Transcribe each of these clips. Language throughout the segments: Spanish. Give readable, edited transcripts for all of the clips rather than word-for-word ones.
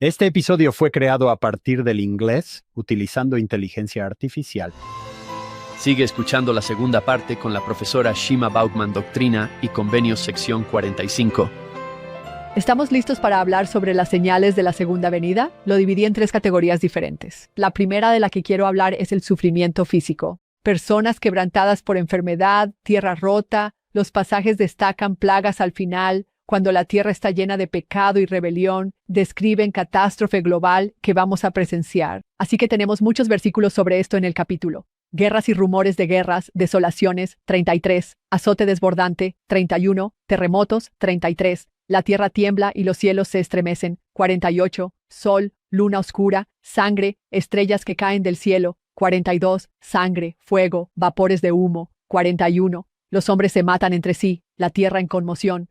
Este episodio fue creado a partir del inglés utilizando inteligencia artificial. Sigue escuchando la segunda parte con la profesora Shima Baukman, Doctrina y Convenios, sección 45. ¿Estamos listos para hablar sobre las señales de la segunda venida? Lo dividí en 3 categorías diferentes. La primera de la que quiero hablar es el sufrimiento físico. Personas quebrantadas por enfermedad, tierra rota, los pasajes destacan plagas al final, cuando la tierra está llena de pecado y rebelión, describen catástrofe global que vamos a presenciar. Así que tenemos muchos versículos sobre esto en el capítulo. Guerras y rumores de guerras, desolaciones, 33, azote desbordante, 31, terremotos, 33, la tierra tiembla y los cielos se estremecen, 48, sol, luna oscura, sangre, estrellas que caen del cielo, 42, sangre, fuego, vapores de humo, 41, los hombres se matan entre sí, la tierra en conmoción.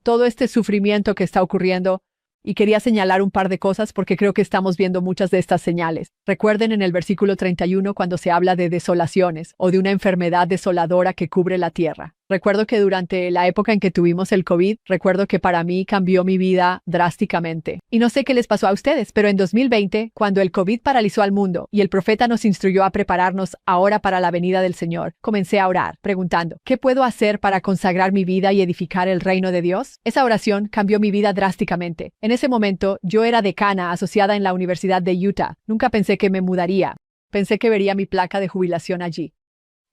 Todo este sufrimiento que está ocurriendo, y quería señalar un par de cosas porque creo que estamos viendo muchas de estas señales. Recuerden en el versículo 31 cuando se habla de desolaciones o de una enfermedad desoladora que cubre la tierra. Recuerdo que durante la época en que tuvimos el COVID, recuerdo que para mí cambió mi vida drásticamente. Y no sé qué les pasó a ustedes, pero en 2020, cuando el COVID paralizó al mundo y el profeta nos instruyó a prepararnos ahora para la venida del Señor, comencé a orar, preguntando, ¿qué puedo hacer para consagrar mi vida y edificar el reino de Dios? Esa oración cambió mi vida drásticamente. En ese momento, yo era decana asociada en la Universidad de Utah. Nunca pensé que me mudaría. Pensé que vería mi placa de jubilación allí.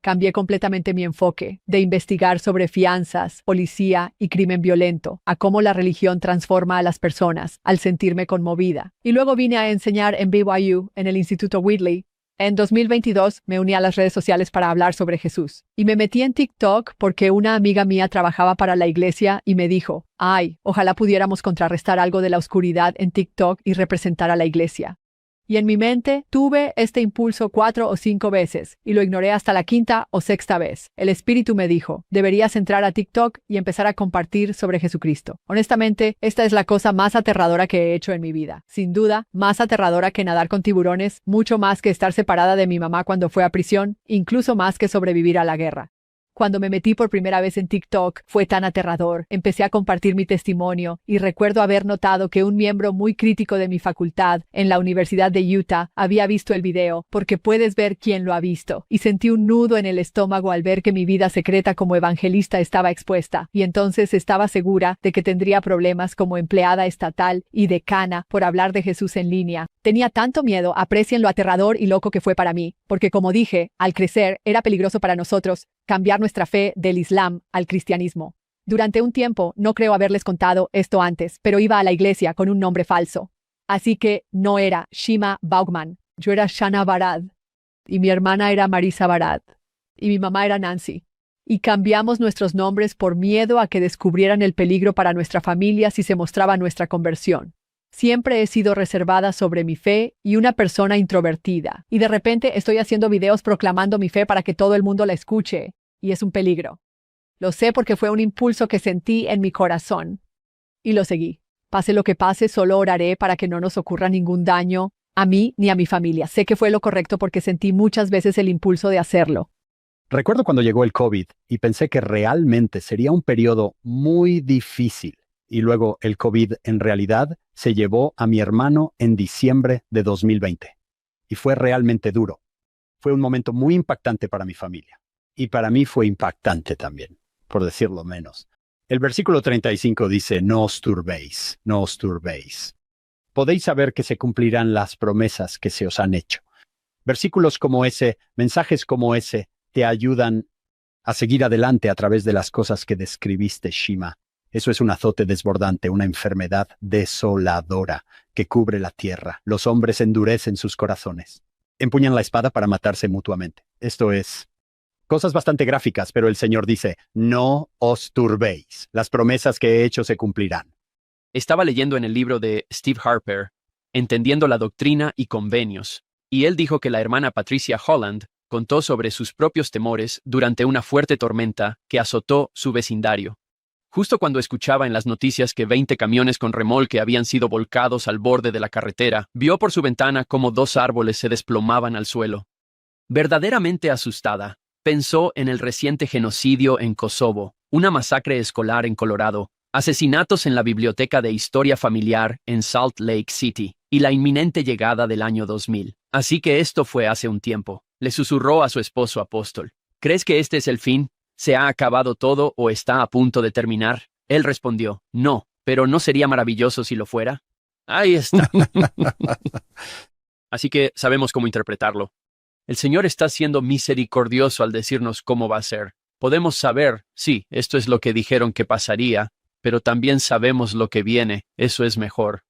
Cambié completamente mi enfoque de investigar sobre fianzas, policía y crimen violento, a cómo la religión transforma a las personas, al sentirme conmovida. Y luego vine a enseñar en BYU, en el Instituto Whitley. En 2022 me uní a las redes sociales para hablar sobre Jesús. Y me metí en TikTok porque una amiga mía trabajaba para la iglesia y me dijo, ay, ojalá pudiéramos contrarrestar algo de la oscuridad en TikTok y representar a la iglesia. Y en mi mente tuve este impulso 4 o 5 veces y lo ignoré hasta la 5ª o 6ª vez. El Espíritu me dijo, deberías entrar a TikTok y empezar a compartir sobre Jesucristo. Honestamente, esta es la cosa más aterradora que he hecho en mi vida. Sin duda, más aterradora que nadar con tiburones, mucho más que estar separada de mi mamá cuando fue a prisión, incluso más que sobrevivir a la guerra. Cuando me metí por primera vez en TikTok, fue tan aterrador. Empecé a compartir mi testimonio y recuerdo haber notado que un miembro muy crítico de mi facultad en la Universidad de Utah había visto el video, porque puedes ver quién lo ha visto. Y sentí un nudo en el estómago al ver que mi vida secreta como evangelista estaba expuesta. Y entonces estaba segura de que tendría problemas como empleada estatal y decana por hablar de Jesús en línea. Tenía tanto miedo, aprecien lo aterrador y loco que fue para mí, porque como dije, al crecer era peligroso para nosotros cambiar nuestra fe del Islam al cristianismo. Durante un tiempo, no creo haberles contado esto antes, pero iba a la iglesia con un nombre falso. Así que no era Shima Baukman, yo era Shana Barad, y mi hermana era Marisa Barad, y mi mamá era Nancy. Y cambiamos nuestros nombres por miedo a que descubrieran el peligro para nuestra familia si se mostraba nuestra conversión. Siempre he sido reservada sobre mi fe y una persona introvertida. Y de repente estoy haciendo videos proclamando mi fe para que todo el mundo la escuche. Y es un peligro. Lo sé porque fue un impulso que sentí en mi corazón. Y lo seguí. Pase lo que pase, solo oraré para que no nos ocurra ningún daño a mí ni a mi familia. Sé que fue lo correcto porque sentí muchas veces el impulso de hacerlo. Recuerdo cuando llegó el COVID y pensé que realmente sería un periodo muy difícil. Y luego el COVID en realidad se llevó a mi hermano en diciembre de 2020. Y fue realmente duro. Fue un momento muy impactante para mi familia. Y para mí fue impactante también, por decirlo menos. El versículo 35 dice, no os turbéis, no os turbéis. Podéis saber que se cumplirán las promesas que se os han hecho. Versículos como ese, mensajes como ese, te ayudan a seguir adelante a través de las cosas que describiste, Shima. Eso es un azote desbordante, una enfermedad desoladora que cubre la tierra. Los hombres endurecen sus corazones. Empuñan la espada para matarse mutuamente. Esto es cosas bastante gráficas, pero el Señor dice, no os turbéis. Las promesas que he hecho se cumplirán. Estaba leyendo en el libro de Steve Harper, Entendiendo la Doctrina y Convenios, y él dijo que la hermana Patricia Holland contó sobre sus propios temores durante una fuerte tormenta que azotó su vecindario. Justo cuando escuchaba en las noticias que 20 camiones con remolque habían sido volcados al borde de la carretera, vio por su ventana cómo 2 árboles se desplomaban al suelo. Verdaderamente asustada, pensó en el reciente genocidio en Kosovo, una masacre escolar en Colorado, asesinatos en la Biblioteca de Historia Familiar en Salt Lake City y la inminente llegada del año 2000. Así que esto fue hace un tiempo. Le susurró a su esposo apóstol. ¿Crees que este es el fin? ¿Se ha acabado todo o está a punto de terminar? Él respondió, no, pero ¿no sería maravilloso si lo fuera? Ahí está. Así que sabemos cómo interpretarlo. El Señor está siendo misericordioso al decirnos cómo va a ser. Podemos saber, sí, esto es lo que dijeron que pasaría, pero también sabemos lo que viene, eso es mejor.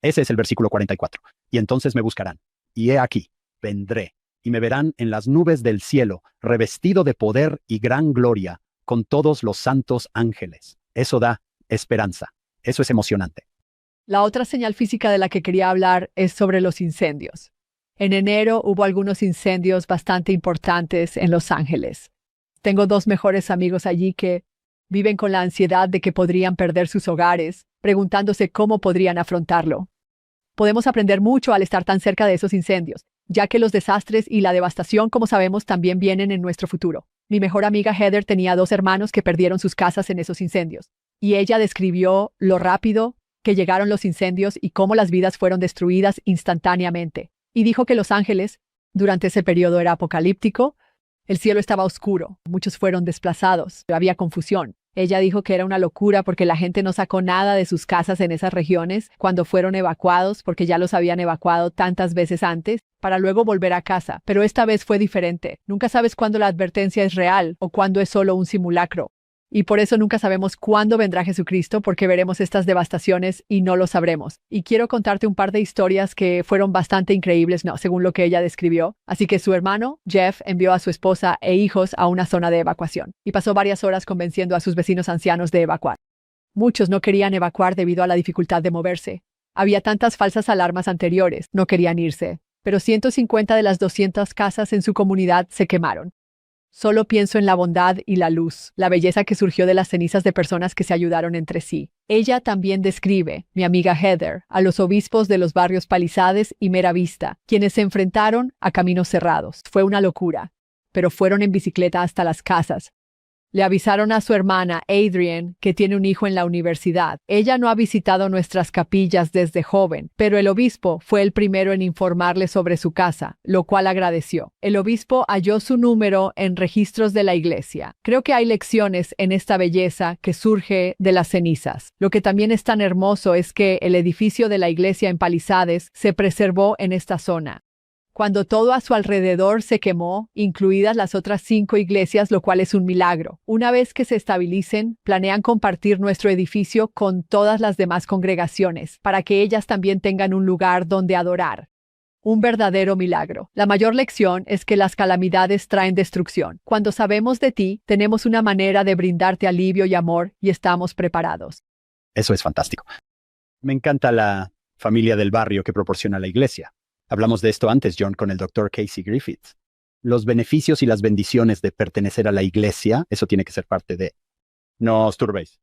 Ese es el versículo 44. Y entonces me buscarán. Y he aquí, vendré, y me verán en las nubes del cielo, revestido de poder y gran gloria, con todos los santos ángeles. Eso da esperanza. Eso es emocionante. La otra señal física de la que quería hablar es sobre los incendios. En enero hubo algunos incendios bastante importantes en Los Ángeles. Tengo 2 mejores amigos allí que viven con la ansiedad de que podrían perder sus hogares, preguntándose cómo podrían afrontarlo. Podemos aprender mucho al estar tan cerca de esos incendios, ya que los desastres y la devastación, como sabemos, también vienen en nuestro futuro. Mi mejor amiga Heather tenía 2 hermanos que perdieron sus casas en esos incendios, y ella describió lo rápido que llegaron los incendios y cómo las vidas fueron destruidas instantáneamente. Y dijo que Los Ángeles, durante ese periodo, era apocalíptico. El cielo estaba oscuro, muchos fueron desplazados, había confusión. Ella dijo que era una locura porque la gente no sacó nada de sus casas en esas regiones cuando fueron evacuados, porque ya los habían evacuado tantas veces antes, para luego volver a casa. Pero esta vez fue diferente. Nunca sabes cuándo la advertencia es real o cuándo es solo un simulacro. Y por eso nunca sabemos cuándo vendrá Jesucristo, porque veremos estas devastaciones y no lo sabremos. Y quiero contarte un par de historias que fueron bastante increíbles, según lo que ella describió. Así que su hermano, Jeff, envió a su esposa e hijos a una zona de evacuación y pasó varias horas convenciendo a sus vecinos ancianos de evacuar. Muchos no querían evacuar debido a la dificultad de moverse. Había tantas falsas alarmas anteriores, no querían irse. Pero 150 de las 200 casas en su comunidad se quemaron. Solo pienso en la bondad y la luz, la belleza que surgió de las cenizas de personas que se ayudaron entre sí. Ella también describe, mi amiga Heather, a los obispos de los barrios Palisades y Mera Vista, quienes se enfrentaron a caminos cerrados. Fue una locura, pero fueron en bicicleta hasta las casas. Le avisaron a su hermana, Adrienne, que tiene un hijo en la universidad. Ella no ha visitado nuestras capillas desde joven, pero el obispo fue el primero en informarle sobre su casa, lo cual agradeció. El obispo halló su número en registros de la iglesia. Creo que hay lecciones en esta belleza que surge de las cenizas. Lo que también es tan hermoso es que el edificio de la iglesia en Palisades se preservó en esta zona. Cuando todo a su alrededor se quemó, incluidas las otras 5 iglesias, lo cual es un milagro. Una vez que se estabilicen, planean compartir nuestro edificio con todas las demás congregaciones, para que ellas también tengan un lugar donde adorar. Un verdadero milagro. La mayor lección es que las calamidades traen destrucción. Cuando sabemos de ti, tenemos una manera de brindarte alivio y amor, y estamos preparados. Eso es fantástico. Me encanta la familia del barrio que proporciona la iglesia. Hablamos de esto antes, John, con el Dr. Casey Griffith. Los beneficios y las bendiciones de pertenecer a la iglesia, eso tiene que ser parte de... No os turbéis.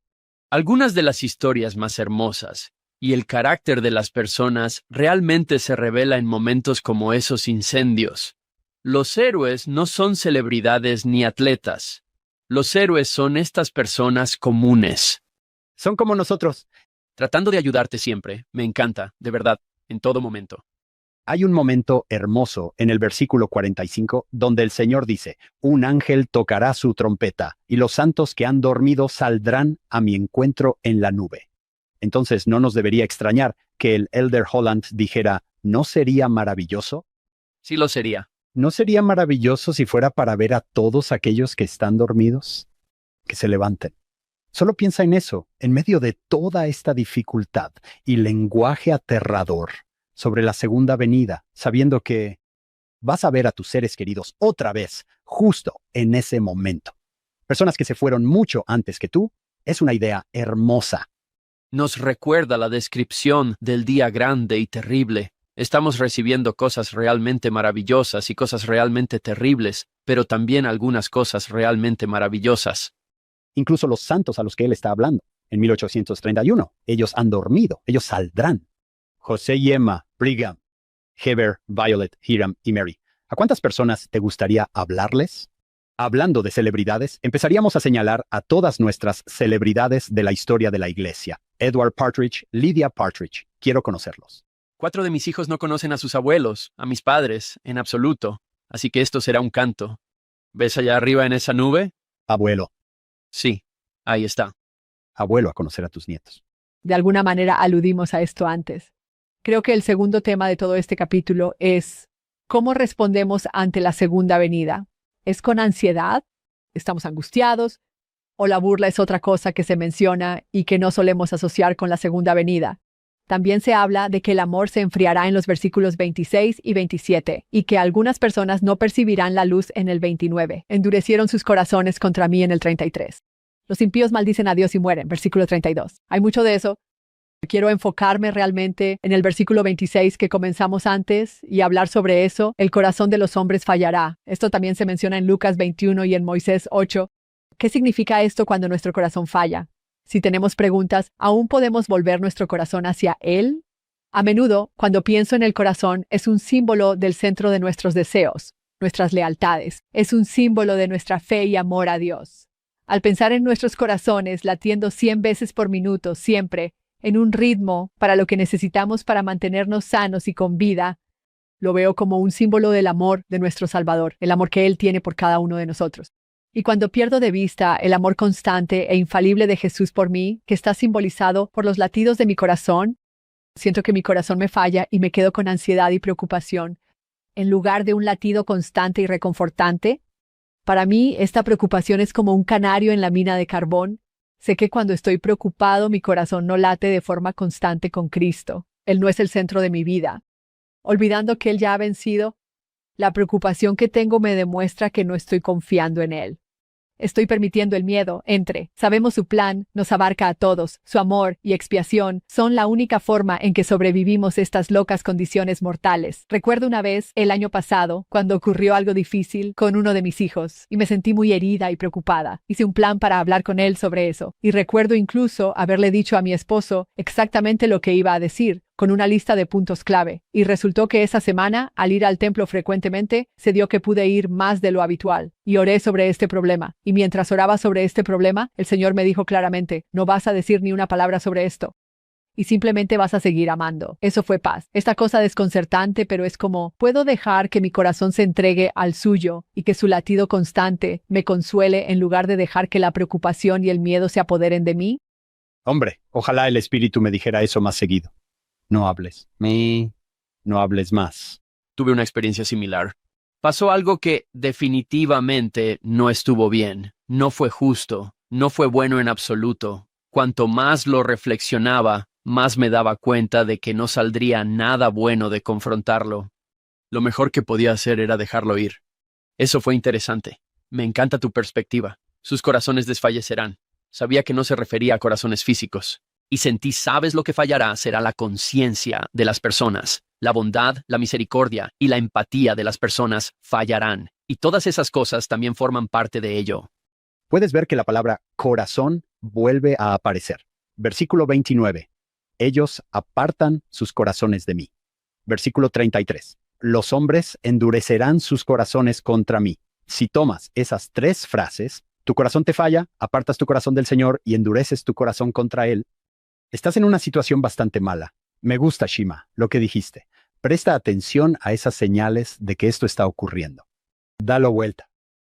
Algunas de las historias más hermosas y el carácter de las personas realmente se revela en momentos como esos incendios. Los héroes no son celebridades ni atletas. Los héroes son estas personas comunes. Son como nosotros. Tratando de ayudarte siempre, me encanta, de verdad, en todo momento. Hay un momento hermoso en el versículo 45 donde el Señor dice, un ángel tocará su trompeta y los santos que han dormido saldrán a mi encuentro en la nube. Entonces no nos debería extrañar que el Elder Holland dijera, ¿no sería maravilloso? Sí lo sería. ¿No sería maravilloso si fuera para ver a todos aquellos que están dormidos? Que se levanten. Solo piensa en eso, en medio de toda esta dificultad y lenguaje aterrador sobre la segunda venida, sabiendo que vas a ver a tus seres queridos otra vez, justo en ese momento. Personas que se fueron mucho antes que tú, es una idea hermosa. Nos recuerda la descripción del día grande y terrible. Estamos recibiendo cosas realmente maravillosas y cosas realmente terribles, pero también algunas cosas realmente maravillosas. Incluso los santos a los que él está hablando, en 1831, ellos han dormido, ellos saldrán. José y Emma, Brigham, Heber, Violet, Hiram y Mary. ¿A cuántas personas te gustaría hablarles? Hablando de celebridades, empezaríamos a señalar a todas nuestras celebridades de la historia de la iglesia. Edward Partridge, Lydia Partridge. Quiero conocerlos. 4 de mis hijos no conocen a sus abuelos, a mis padres, en absoluto. Así que esto será un canto. ¿Ves allá arriba en esa nube? Abuelo, Sí, ahí está. abuelo a conocer a tus nietos. De alguna manera aludimos a esto antes. Creo que el segundo tema de todo este capítulo es cómo respondemos ante la segunda venida. ¿Es con ansiedad? ¿Estamos angustiados? ¿O la burla es otra cosa que se menciona y que no solemos asociar con la segunda venida? También se habla de que el amor se enfriará en los versículos 26 y 27 y que algunas personas no percibirán la luz en el 29. Endurecieron sus corazones contra mí en el 33. Los impíos maldicen a Dios y mueren, versículo 32. Hay mucho de eso. Quiero enfocarme realmente en el versículo 26 que comenzamos antes y hablar sobre eso. El corazón de los hombres fallará. Esto también se menciona en Lucas 21 y en Moisés 8. ¿Qué significa esto cuando nuestro corazón falla? Si tenemos preguntas, ¿aún podemos volver nuestro corazón hacia Él? A menudo, cuando pienso en el corazón, es un símbolo del centro de nuestros deseos, nuestras lealtades. Es un símbolo de nuestra fe y amor a Dios. Al pensar en nuestros corazones latiendo 100 veces por minuto, siempre, en un ritmo para lo que necesitamos para mantenernos sanos y con vida, lo veo como un símbolo del amor de nuestro Salvador, el amor que Él tiene por cada uno de nosotros. Y cuando pierdo de vista el amor constante e infalible de Jesús por mí, que está simbolizado por los latidos de mi corazón, siento que mi corazón me falla y me quedo con ansiedad y preocupación. En lugar de un latido constante y reconfortante, para mí esta preocupación es como un canario en la mina de carbón. Sé que cuando estoy preocupado mi corazón no late de forma constante con Cristo. Él no es el centro de mi vida. Olvidando que Él ya ha vencido, la preocupación que tengo me demuestra que no estoy confiando en Él. Estoy permitiendo el miedo entre. Sabemos su plan, nos abarca a todos. Su amor y expiación son la única forma en que sobrevivimos estas locas condiciones mortales. Recuerdo una vez, el año pasado, cuando ocurrió algo difícil con uno de mis hijos, y me sentí muy herida y preocupada. Hice un plan para hablar con él sobre eso, y recuerdo incluso haberle dicho a mi esposo exactamente lo que iba a decir, con una lista de puntos clave, y resultó que esa semana, al ir al templo frecuentemente, se dio que pude ir más de lo habitual, y oré sobre este problema, y mientras oraba sobre este problema, el Señor me dijo claramente, no vas a decir ni una palabra sobre esto, y simplemente vas a seguir amando. Eso fue paz. Esta cosa desconcertante, pero es como, ¿puedo dejar que mi corazón se entregue al suyo y que su latido constante me consuele en lugar de dejar que la preocupación y el miedo se apoderen de mí? Hombre, ojalá el Espíritu me dijera eso más seguido. No hables. No hables más. Tuve una experiencia similar. Pasó algo que definitivamente no estuvo bien, no fue justo, no fue bueno en absoluto. Cuanto más lo reflexionaba, más me daba cuenta de que no saldría nada bueno de confrontarlo. Lo mejor que podía hacer era dejarlo ir. Eso fue interesante. Me encanta tu perspectiva. Sus corazones desfallecerán. Sabía que no se refería a corazones físicos. Y sentí, ¿sabes lo que fallará? Será la conciencia de las personas. La bondad, la misericordia y la empatía de las personas fallarán. Y todas esas cosas también forman parte de ello. Puedes ver que la palabra corazón vuelve a aparecer. Versículo 29. Ellos apartan sus corazones de mí. Versículo 33. Los hombres endurecerán sus corazones contra mí. Si tomas esas 3 frases, tu corazón te falla, apartas tu corazón del Señor y endureces tu corazón contra Él. Estás en una situación bastante mala. Me gusta, Shima, lo que dijiste. Presta atención a esas señales de que esto está ocurriendo. Dalo vuelta.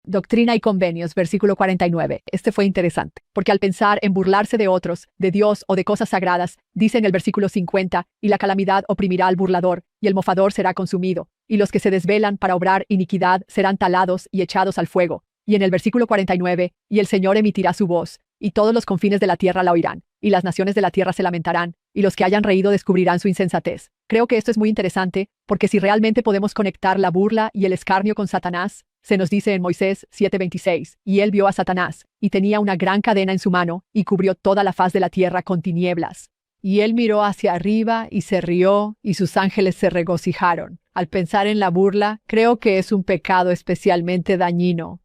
Doctrina y Convenios, versículo 49. Este fue interesante, porque al pensar en burlarse de otros, de Dios o de cosas sagradas, dice en el versículo 50, y la calamidad oprimirá al burlador, y el mofador será consumido, y los que se desvelan para obrar iniquidad serán talados y echados al fuego. Y en el versículo 49, y el Señor emitirá su voz, y todos los confines de la tierra la oirán, y las naciones de la tierra se lamentarán, y los que hayan reído descubrirán su insensatez. Creo que esto es muy interesante, porque si realmente podemos conectar la burla y el escarnio con Satanás, se nos dice en Moisés 7:26, y él vio a Satanás, y tenía una gran cadena en su mano, y cubrió toda la faz de la tierra con tinieblas. Y él miró hacia arriba, y se rió, y sus ángeles se regocijaron. Al pensar en la burla, creo que es un pecado especialmente dañino.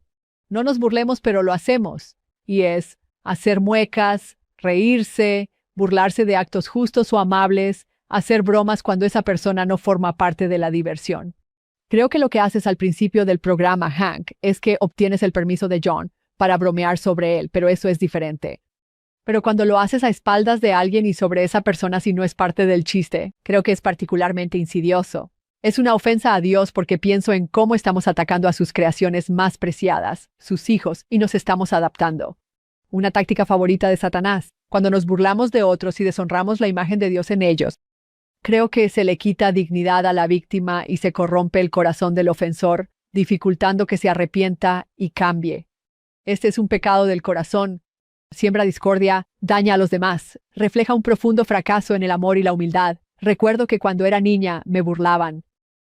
No nos burlemos, pero lo hacemos, y es hacer muecas, reírse, burlarse de actos justos o amables, hacer bromas cuando esa persona no forma parte de la diversión. Creo que lo que haces al principio del programa, Hank, es que obtienes el permiso de John para bromear sobre él, pero eso es diferente. Pero cuando lo haces a espaldas de alguien y sobre esa persona si no es parte del chiste, creo que es particularmente insidioso. Es una ofensa a Dios porque pienso en cómo estamos atacando a sus creaciones más preciadas, sus hijos, y nos estamos adaptando. Una táctica favorita de Satanás, cuando nos burlamos de otros y deshonramos la imagen de Dios en ellos. Creo que se le quita dignidad a la víctima y se corrompe el corazón del ofensor, dificultando que se arrepienta y cambie. Este es un pecado del corazón. Siembra discordia, daña a los demás, refleja un profundo fracaso en el amor y la humildad. Recuerdo que cuando era niña me burlaban,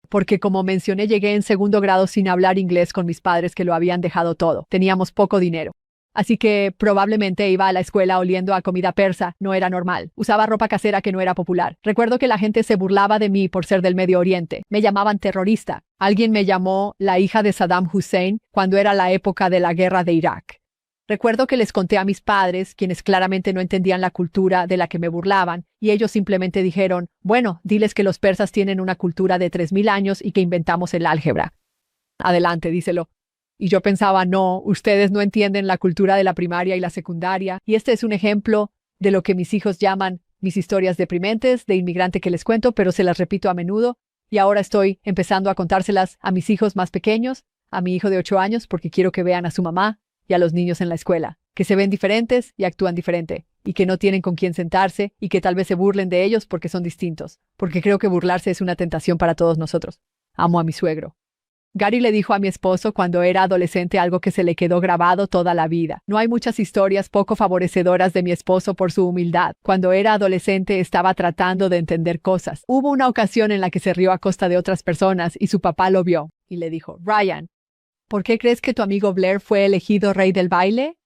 porque como mencioné llegué en segundo grado sin hablar inglés con mis padres que lo habían dejado todo. Teníamos poco dinero. Así que probablemente iba a la escuela oliendo a comida persa, no era normal. Usaba ropa casera que no era popular. Recuerdo que la gente se burlaba de mí por ser del Medio Oriente. Me llamaban terrorista. Alguien me llamó la hija de Saddam Hussein cuando era la época de la guerra de Irak. Recuerdo que les conté a mis padres, quienes claramente no entendían la cultura de la que me burlaban, y ellos simplemente dijeron, bueno, diles que los persas tienen una cultura de 3000 años y que inventamos el álgebra. Adelante, díselo. Y yo pensaba, no, ustedes no entienden la cultura de la primaria y la secundaria, y este es un ejemplo de lo que mis hijos llaman mis historias deprimentes de inmigrante que les cuento, pero se las repito a menudo, y ahora estoy empezando a contárselas a mis hijos más pequeños, a mi hijo de 8 años, porque quiero que vean a su mamá y a los niños en la escuela, que se ven diferentes y actúan diferente, y que no tienen con quién sentarse, y que tal vez se burlen de ellos porque son distintos, porque creo que burlarse es una tentación para todos nosotros. Amo a mi suegro. Gary le dijo a mi esposo cuando era adolescente algo que se le quedó grabado toda la vida. No hay muchas historias poco favorecedoras de mi esposo por su humildad. Cuando era adolescente estaba tratando de entender cosas. Hubo una ocasión en la que se rió a costa de otras personas y su papá lo vio y le dijo, Ryan, ¿por qué crees que tu amigo Blair fue elegido rey del baile?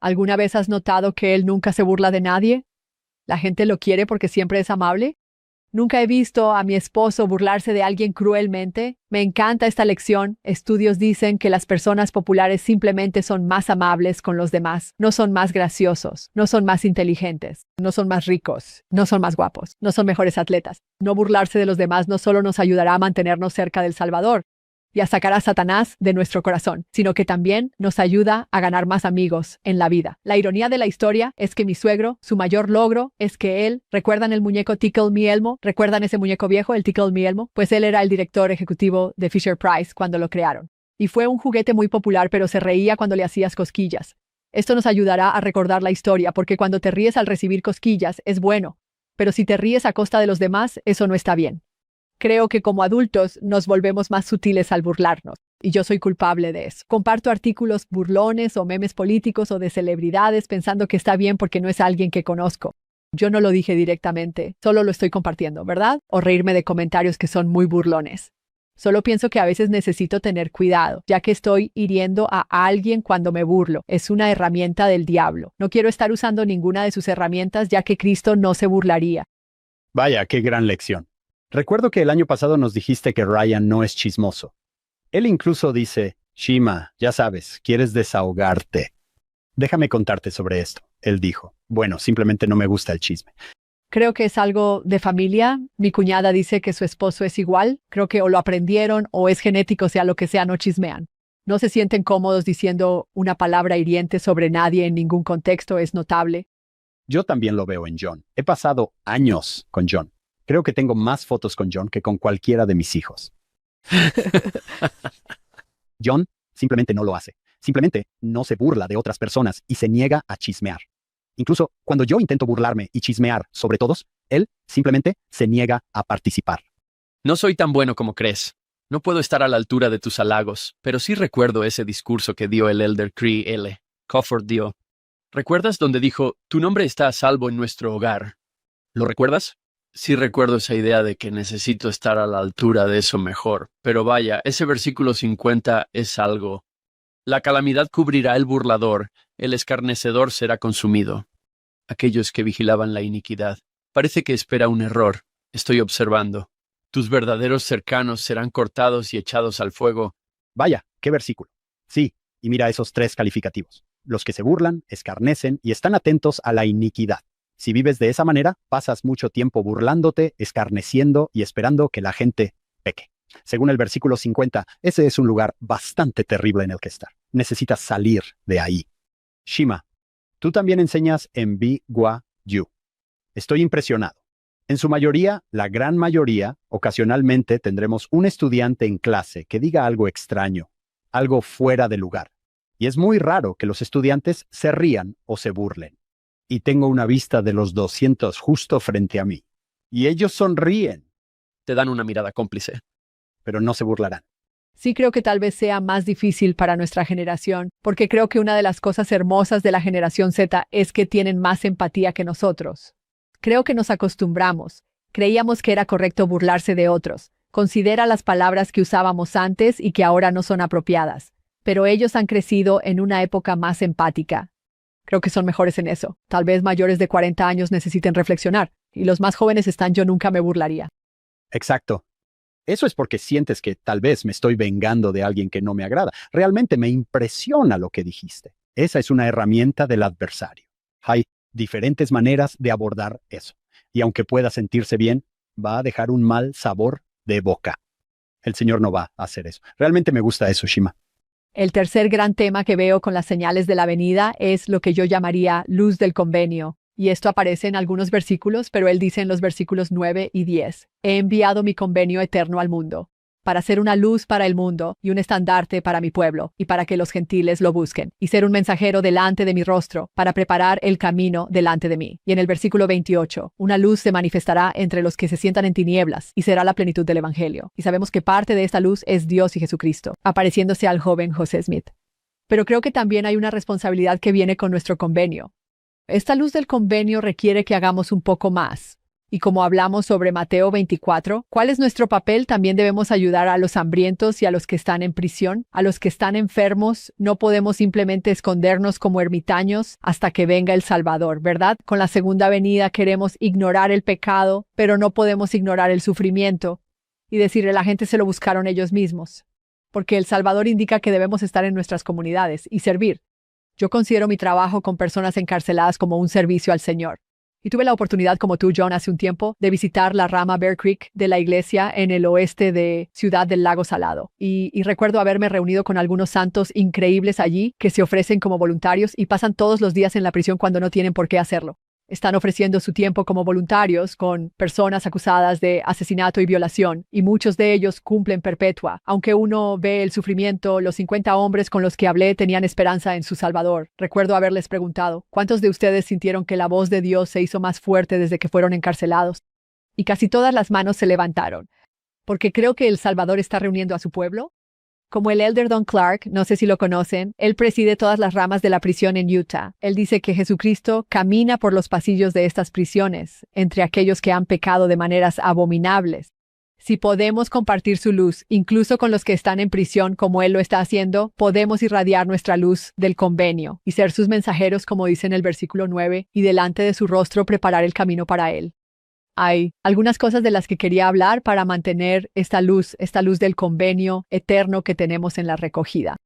¿Alguna vez has notado que él nunca se burla de nadie? ¿La gente lo quiere porque siempre es amable? Nunca he visto a mi esposo burlarse de alguien cruelmente. Me encanta esta lección. Estudios dicen que las personas populares simplemente son más amables con los demás. No son más graciosos, no son más inteligentes, no son más ricos, no son más guapos, no son mejores atletas. No burlarse de los demás no solo nos ayudará a mantenernos cerca del Salvador y a sacar a Satanás de nuestro corazón, sino que también nos ayuda a ganar más amigos en la vida. La ironía de la historia es que mi suegro, su mayor logro es que él, ¿recuerdan el muñeco Tickle Me Elmo? ¿Recuerdan ese muñeco viejo, el Tickle Me Elmo? Pues él era el director ejecutivo de Fisher Price cuando lo crearon. Y fue un juguete muy popular, pero se reía cuando le hacías cosquillas. Esto nos ayudará a recordar la historia, porque cuando te ríes al recibir cosquillas es bueno, pero si te ríes a costa de los demás, eso no está bien. Creo que como adultos nos volvemos más sutiles al burlarnos, y yo soy culpable de eso. Comparto artículos burlones o memes políticos o de celebridades pensando que está bien porque no es alguien que conozco. Yo no lo dije directamente, solo lo estoy compartiendo, ¿verdad? O reírme de comentarios que son muy burlones. Solo pienso que a veces necesito tener cuidado, ya que estoy hiriendo a alguien cuando me burlo. Es una herramienta del diablo. No quiero estar usando ninguna de sus herramientas, ya que Cristo no se burlaría. Vaya, qué gran lección. Recuerdo que el año pasado nos dijiste que Ryan no es chismoso. Él incluso dice, Shima, ya sabes, quieres desahogarte. Déjame contarte sobre esto. Él dijo, bueno, simplemente no me gusta el chisme. Creo que es algo de familia. Mi cuñada dice que su esposo es igual. Creo que o lo aprendieron o es genético, sea lo que sea, no chismean. No se sienten cómodos diciendo una palabra hiriente sobre nadie en ningún contexto, es notable. Yo también lo veo en John. He pasado años con John. Creo que tengo más fotos con John que con cualquiera de mis hijos. John simplemente no lo hace. Simplemente no se burla de otras personas y se niega a chismear. Incluso cuando yo intento burlarme y chismear sobre todos, él simplemente se niega a participar. No soy tan bueno como crees. No puedo estar a la altura de tus halagos, pero sí recuerdo ese discurso que dio el Elder Cree L. Cofford dio. ¿Recuerdas donde dijo, tu nombre está a salvo en nuestro hogar? ¿Lo recuerdas? Sí recuerdo esa idea de que necesito estar a la altura de eso mejor, pero vaya, ese versículo 50 es algo. La calamidad cubrirá el burlador, el escarnecedor será consumido. Aquellos que vigilaban la iniquidad. Parece que espera un error. Estoy observando. Tus verdaderos cercanos serán cortados y echados al fuego. Vaya, qué versículo. Sí, y mira esos 3 calificativos. Los que se burlan, escarnecen y están atentos a la iniquidad. Si vives de esa manera, pasas mucho tiempo burlándote, escarneciendo y esperando que la gente peque. Según el versículo 50, ese es un lugar bastante terrible en el que estar. Necesitas salir de ahí. Shima, tú también enseñas en BYU. Estoy impresionado. En su mayoría, la gran mayoría, ocasionalmente tendremos un estudiante en clase que diga algo extraño, algo fuera de lugar. Y es muy raro que los estudiantes se rían o se burlen. Y tengo una vista de los 200 justo frente a mí. Y ellos sonríen, Te dan una mirada cómplice. pero no se burlarán. Sí creo que tal vez sea más difícil para nuestra generación, porque creo que una de las cosas hermosas de la generación Z es que tienen más empatía que nosotros. Creo que nos acostumbramos. Creíamos que era correcto burlarse de otros. Considera las palabras que usábamos antes y que ahora no son apropiadas. Pero ellos han crecido en una época más empática. Creo que son mejores en eso. Tal vez mayores de 40 años necesiten reflexionar. Y los más jóvenes están yo nunca me burlaría. Exacto. Eso es porque sientes que tal vez me estoy vengando de alguien que no me agrada. Realmente me impresiona lo que dijiste. Esa es una herramienta del adversario. Hay diferentes maneras de abordar eso. Y aunque pueda sentirse bien, va a dejar un mal sabor de boca. El Señor no va a hacer eso. Realmente me gusta eso, Shima. El tercer gran tema que veo con las señales de la venida es lo que yo llamaría luz del convenio. Y esto aparece en algunos versículos, pero él dice en los versículos 9 y 10, he enviado mi convenio eterno al mundo, para ser una luz para el mundo y un estandarte para mi pueblo, y para que los gentiles lo busquen, y ser un mensajero delante de mi rostro, para preparar el camino delante de mí. Y en el versículo 28, una luz se manifestará entre los que se sientan en tinieblas, y será la plenitud del evangelio. Y sabemos que parte de esta luz es Dios y Jesucristo, apareciéndose al joven José Smith. Pero creo que también hay una responsabilidad que viene con nuestro convenio. Esta luz del convenio requiere que hagamos un poco más. Y como hablamos sobre Mateo 24, ¿cuál es nuestro papel? También debemos ayudar a los hambrientos y a los que están en prisión, a los que están enfermos. No podemos simplemente escondernos como ermitaños hasta que venga el Salvador, ¿verdad? Con la segunda venida queremos ignorar el pecado, pero no podemos ignorar el sufrimiento y decirle a la gente se lo buscaron ellos mismos. Porque el Salvador indica que debemos estar en nuestras comunidades y servir. Yo considero mi trabajo con personas encarceladas como un servicio al Señor. Y tuve la oportunidad, como tú, John, hace un tiempo, de visitar la rama Bear Creek de la iglesia en el oeste de Ciudad del Lago Salado. Y recuerdo haberme reunido con algunos santos increíbles allí que se ofrecen como voluntarios y pasan todos los días en la prisión cuando no tienen por qué hacerlo. Están ofreciendo su tiempo como voluntarios con personas acusadas de asesinato y violación, y muchos de ellos cumplen perpetua. Aunque uno ve el sufrimiento, los 50 hombres con los que hablé tenían esperanza en su Salvador. Recuerdo haberles preguntado, ¿cuántos de ustedes sintieron que la voz de Dios se hizo más fuerte desde que fueron encarcelados? Y casi todas las manos se levantaron. Porque creo que el Salvador está reuniendo a su pueblo. Como el elder Don Clark, no sé si lo conocen, él preside todas las ramas de la prisión en Utah. Él dice que Jesucristo camina por los pasillos de estas prisiones, entre aquellos que han pecado de maneras abominables. Si podemos compartir su luz, incluso con los que están en prisión como él lo está haciendo, podemos irradiar nuestra luz del convenio y ser sus mensajeros, como dice en el versículo 9, y delante de su rostro preparar el camino para él. Hay algunas cosas de las que quería hablar para mantener esta luz del convenio eterno que tenemos en la recogida.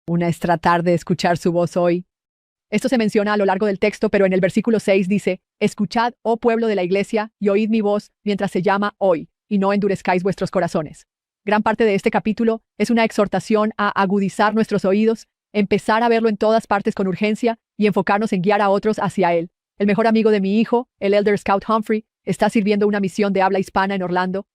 Una es tratar de escuchar su voz hoy. Esto se menciona a lo largo del texto, pero en el versículo 6 dice, escuchad, oh pueblo de la iglesia, y oíd mi voz mientras se llama hoy, y no endurezcáis vuestros corazones. Gran parte de este capítulo es una exhortación a agudizar nuestros oídos, empezar a verlo en todas partes con urgencia y enfocarnos en guiar a otros hacia él. El mejor amigo de mi hijo, el elder Scout Humphrey, está sirviendo una misión de habla hispana en Orlando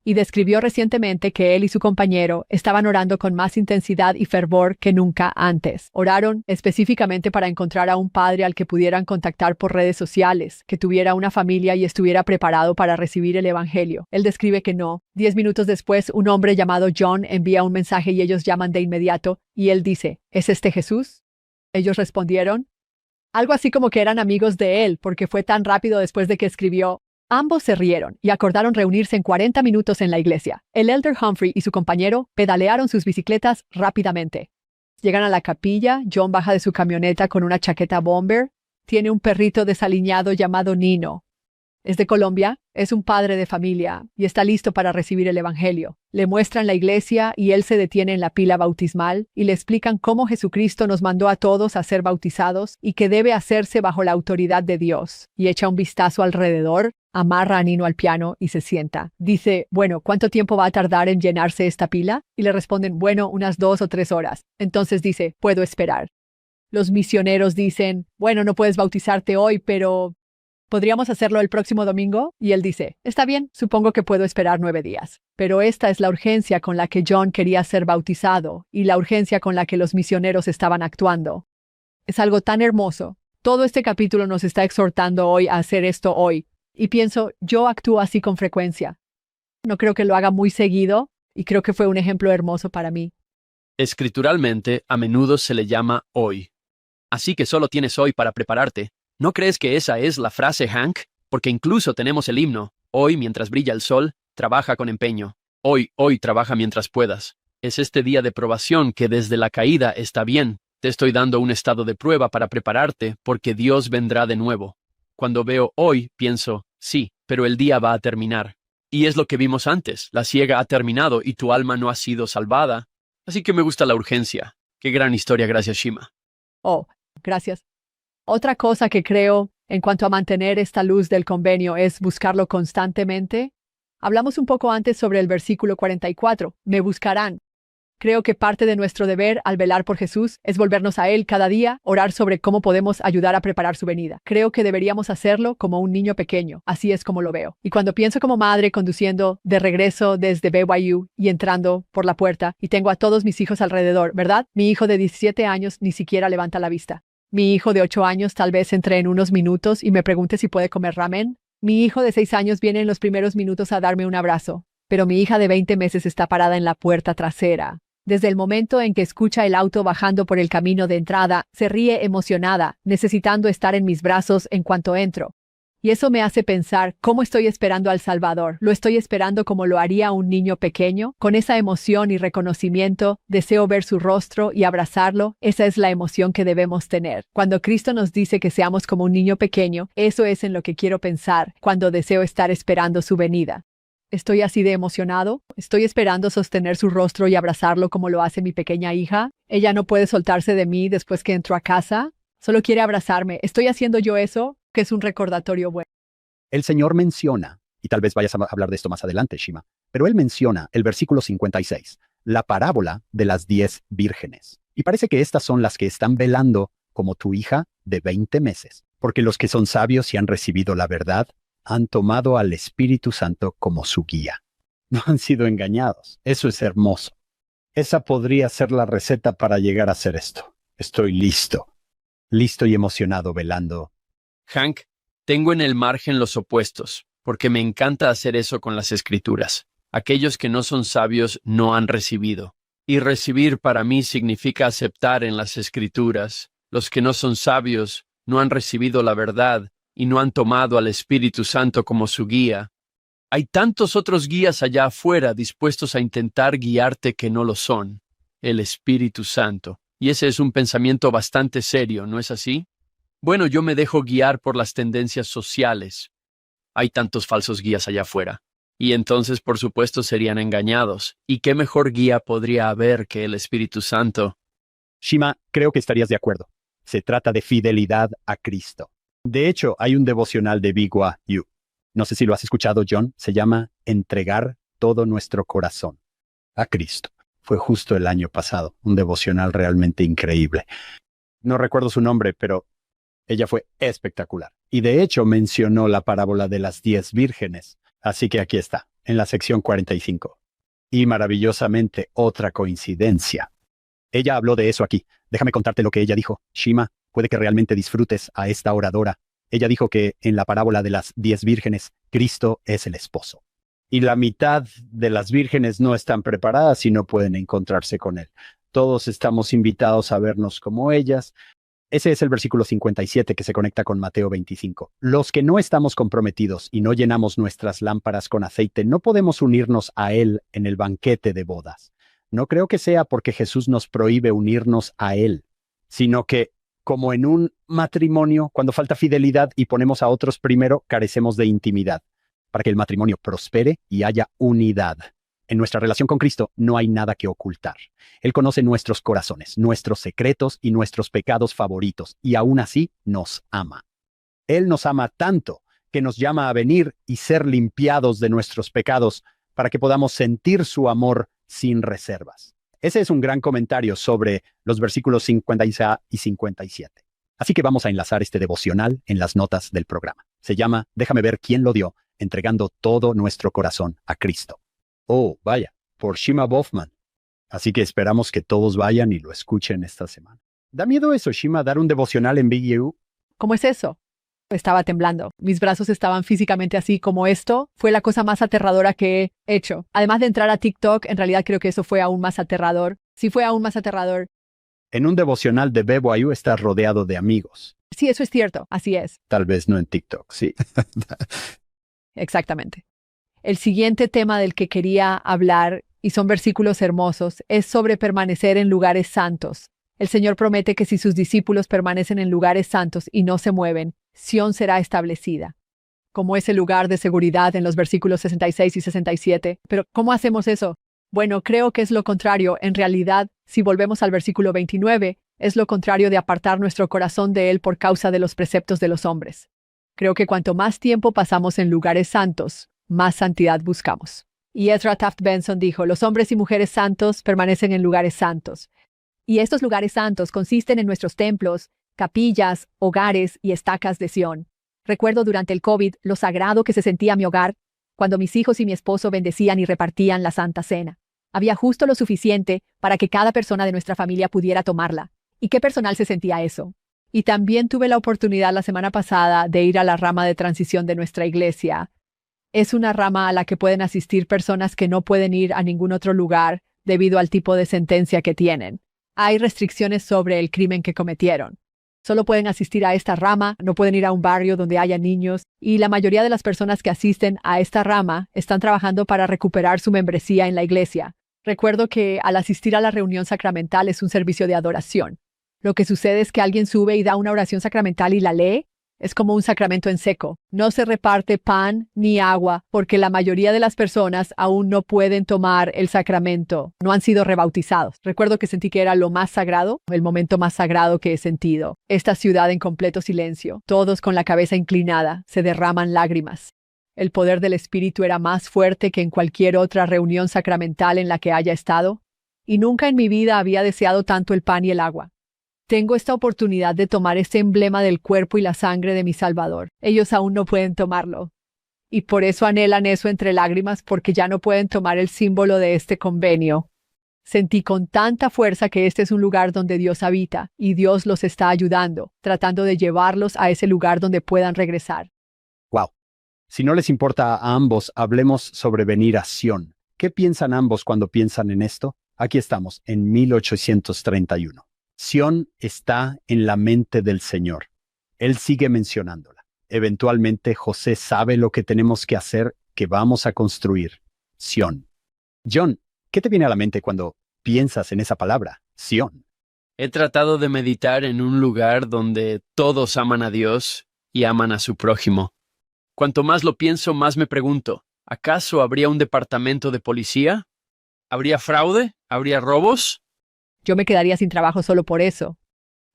y describió recientemente que él y su compañero estaban orando con más intensidad y fervor que nunca antes. Oraron específicamente para encontrar a un padre al que pudieran contactar por redes sociales, que tuviera una familia y estuviera preparado para recibir el evangelio. Él describe que no. 10 minutos después, un hombre llamado John envía un mensaje y ellos llaman de inmediato y él dice, ¿es este Jesús? Ellos respondieron, algo así como que eran amigos de él, porque fue tan rápido después de que escribió. Ambos se rieron y acordaron reunirse en 40 minutos en la iglesia. El elder Humphrey y su compañero pedalearon sus bicicletas rápidamente. Llegan a la capilla, John baja de su camioneta con una chaqueta bomber. Tiene un perrito desaliñado llamado Nino. Es de Colombia, es un padre de familia y está listo para recibir el Evangelio. Le muestran la iglesia y él se detiene en la pila bautismal y le explican cómo Jesucristo nos mandó a todos a ser bautizados y que debe hacerse bajo la autoridad de Dios. Y echa un vistazo alrededor, amarra a Nino al piano y se sienta. Dice, bueno, ¿cuánto tiempo va a tardar en llenarse esta pila? Y le responden, bueno, unas 2 o 3 horas. Entonces dice, puedo esperar. Los misioneros dicen, bueno, no puedes bautizarte hoy, pero ¿podríamos hacerlo el próximo domingo? Y él dice, está bien, supongo que puedo esperar 9 días. Pero esta es la urgencia con la que John quería ser bautizado y la urgencia con la que los misioneros estaban actuando. Es algo tan hermoso. Todo este capítulo nos está exhortando hoy a hacer esto hoy. Y pienso, yo actúo así con frecuencia. No creo que lo haga muy seguido y creo que fue un ejemplo hermoso para mí. Escrituralmente, a menudo se le llama hoy. Así que solo tienes hoy para prepararte. ¿No crees que esa es la frase, Hank? Porque incluso tenemos el himno. Hoy, mientras brilla el sol, trabaja con empeño. Hoy, trabaja mientras puedas. Es este día de probación que desde la caída está bien. Te estoy dando un estado de prueba para prepararte porque Dios vendrá de nuevo. Cuando veo hoy, pienso, sí, pero el día va a terminar. Y es lo que vimos antes. La siega ha terminado y tu alma no ha sido salvada. Así que me gusta la urgencia. Qué gran historia, gracias, Shima. Oh, gracias. Otra cosa que creo en cuanto a mantener esta luz del convenio es buscarlo constantemente. Hablamos un poco antes sobre el versículo 44. Me buscarán. Creo que parte de nuestro deber al velar por Jesús es volvernos a Él cada día, orar sobre cómo podemos ayudar a preparar su venida. Creo que deberíamos hacerlo como un niño pequeño. Así es como lo veo. Y cuando pienso como madre conduciendo de regreso desde BYU y entrando por la puerta y tengo a todos mis hijos alrededor, ¿verdad? Mi hijo de 17 años ni siquiera levanta la vista. Mi hijo de 8 años tal vez entre en unos minutos y me pregunte si puede comer ramen. Mi hijo de 6 años viene en los primeros minutos a darme un abrazo. Pero mi hija de 20 meses está parada en la puerta trasera. Desde el momento en que escucha el auto bajando por el camino de entrada, se ríe emocionada, necesitando estar en mis brazos en cuanto entro. Y eso me hace pensar, ¿cómo estoy esperando al Salvador? ¿Lo estoy esperando como lo haría un niño pequeño? Con esa emoción y reconocimiento, deseo ver su rostro y abrazarlo. Esa es la emoción que debemos tener. Cuando Cristo nos dice que seamos como un niño pequeño, eso es en lo que quiero pensar cuando deseo estar esperando su venida. ¿Estoy así de emocionado? ¿Estoy esperando sostener su rostro y abrazarlo como lo hace mi pequeña hija? Ella no puede soltarse de mí después que entro a casa. Solo quiere abrazarme. ¿Estoy haciendo yo eso? Que es un recordatorio bueno. El Señor menciona, y tal vez vayas a hablar de esto más adelante, Shima, pero Él menciona el versículo 56, la parábola de las 10 vírgenes. Y parece que estas son las que están velando como tu hija de 20 meses, porque los que son sabios y han recibido la verdad, han tomado al Espíritu Santo como su guía. No han sido engañados. Eso es hermoso. Esa podría ser la receta para llegar a hacer esto. Estoy listo y emocionado velando. Hank, tengo en el margen los opuestos, porque me encanta hacer eso con las escrituras. Aquellos que no son sabios no han recibido. Y recibir para mí significa aceptar en las escrituras. Los que no son sabios no han recibido la verdad y no han tomado al Espíritu Santo como su guía. Hay tantos otros guías allá afuera dispuestos a intentar guiarte que no lo son. El Espíritu Santo. Y ese es un pensamiento bastante serio, ¿no es así? Bueno, yo me dejo guiar por las tendencias sociales. Hay tantos falsos guías allá afuera. Y entonces, por supuesto, serían engañados. ¿Y qué mejor guía podría haber que el Espíritu Santo? Shima, creo que estarías de acuerdo. Se trata de fidelidad a Cristo. De hecho, hay un devocional de BYU. No sé si lo has escuchado, John. Se llama Entregar todo nuestro corazón a Cristo. Fue justo el año pasado. Un devocional realmente increíble. No recuerdo su nombre, pero ella fue espectacular. Y de hecho mencionó la parábola de las 10 vírgenes. Así que aquí está, en la sección 45. Y maravillosamente, otra coincidencia. Ella habló de eso aquí. Déjame contarte lo que ella dijo. Shima, puede que realmente disfrutes a esta oradora. Ella dijo que en la parábola de las 10 vírgenes, Cristo es el esposo. Y la mitad de las vírgenes no están preparadas y no pueden encontrarse con él. Todos estamos invitados a vernos como ellas. Ese es el versículo 57 que se conecta con Mateo 25. Los que no estamos comprometidos y no llenamos nuestras lámparas con aceite, no podemos unirnos a Él en el banquete de bodas. No creo que sea porque Jesús nos prohíbe unirnos a Él, sino que Como en un matrimonio, cuando falta fidelidad y ponemos a otros primero, carecemos de intimidad, para que el matrimonio prospere y haya unidad. En nuestra relación con Cristo no hay nada que ocultar. Él conoce nuestros corazones, nuestros secretos y nuestros pecados favoritos, y aún así nos ama. Él nos ama tanto que nos llama a venir y ser limpiados de nuestros pecados para que podamos sentir su amor sin reservas. Ese es un gran comentario sobre los versículos 56 y 57. Así que vamos a enlazar este devocional en las notas del programa. Se llama Déjame ver quién lo dio, entregando todo nuestro corazón a Cristo. Oh, vaya, por Shima Bofman. Así que esperamos que todos vayan y lo escuchen esta semana. ¿Da miedo eso, Shima, dar un devocional en BYU? ¿Cómo es eso? Estaba temblando. Mis brazos estaban físicamente así como esto. Fue la cosa más aterradora que he hecho. Además de entrar a TikTok, en realidad creo que eso fue aún más aterrador. Sí, fue aún más aterrador. En un devocional de BYU estás rodeado de amigos. Sí, eso es cierto. Así es. Tal vez no en TikTok, sí. Exactamente. El siguiente tema del que quería hablar, y son versículos hermosos, es sobre permanecer en lugares santos. El Señor promete que si sus discípulos permanecen en lugares santos y no se mueven, Sión será establecida. Como ese lugar de seguridad en los versículos 66 y 67. Pero, ¿cómo hacemos eso? Bueno, creo que es lo contrario. En realidad, si volvemos al versículo 29, es lo contrario de apartar nuestro corazón de Él por causa de los preceptos de los hombres. Creo que cuanto más tiempo pasamos en lugares santos, más santidad buscamos. Y Ezra Taft Benson dijo, los hombres y mujeres santos permanecen en lugares santos. Y estos lugares santos consisten en nuestros templos, capillas, hogares y estacas de Sión. Recuerdo durante el COVID lo sagrado que se sentía mi hogar cuando mis hijos y mi esposo bendecían y repartían la Santa Cena. Había justo lo suficiente para que cada persona de nuestra familia pudiera tomarla. ¿Y qué personal se sentía eso? Y también tuve la oportunidad la semana pasada de ir a la rama de transición de nuestra iglesia. Es una rama a la que pueden asistir personas que no pueden ir a ningún otro lugar debido al tipo de sentencia que tienen. Hay restricciones sobre el crimen que cometieron. Solo pueden asistir a esta rama, no pueden ir a un barrio donde haya niños, y la mayoría de las personas que asisten a esta rama están trabajando para recuperar su membresía en la iglesia. Recuerdo que al asistir a la reunión sacramental es un servicio de adoración. Lo que sucede es que alguien sube y da una oración sacramental y la lee. Es como un sacramento en seco. No se reparte pan ni agua porque la mayoría de las personas aún no pueden tomar el sacramento. No han sido rebautizados. Recuerdo que sentí que era lo más sagrado, el momento más sagrado que he sentido. Esta ciudad en completo silencio, todos con la cabeza inclinada, se derraman lágrimas. El poder del Espíritu era más fuerte que en cualquier otra reunión sacramental en la que haya estado, y nunca en mi vida había deseado tanto el pan y el agua. Tengo esta oportunidad de tomar este emblema del cuerpo y la sangre de mi Salvador. Ellos aún no pueden tomarlo. Y por eso anhelan eso entre lágrimas, porque ya no pueden tomar el símbolo de este convenio. Sentí con tanta fuerza que este es un lugar donde Dios habita, y Dios los está ayudando, tratando de llevarlos a ese lugar donde puedan regresar. Wow. Si no les importa a ambos, hablemos sobre venir a Sión. ¿Qué piensan ambos cuando piensan en esto? Aquí estamos, en 1831. Sión está en la mente del Señor. Él sigue mencionándola. Eventualmente José sabe lo que tenemos que hacer, que vamos a construir. Sión. John, ¿qué te viene a la mente cuando piensas en esa palabra? Sión. He tratado de meditar en un lugar donde todos aman a Dios y aman a su prójimo. Cuanto más lo pienso, más me pregunto, ¿acaso habría un departamento de policía? ¿Habría fraude? ¿Habría robos? Yo me quedaría sin trabajo solo por eso.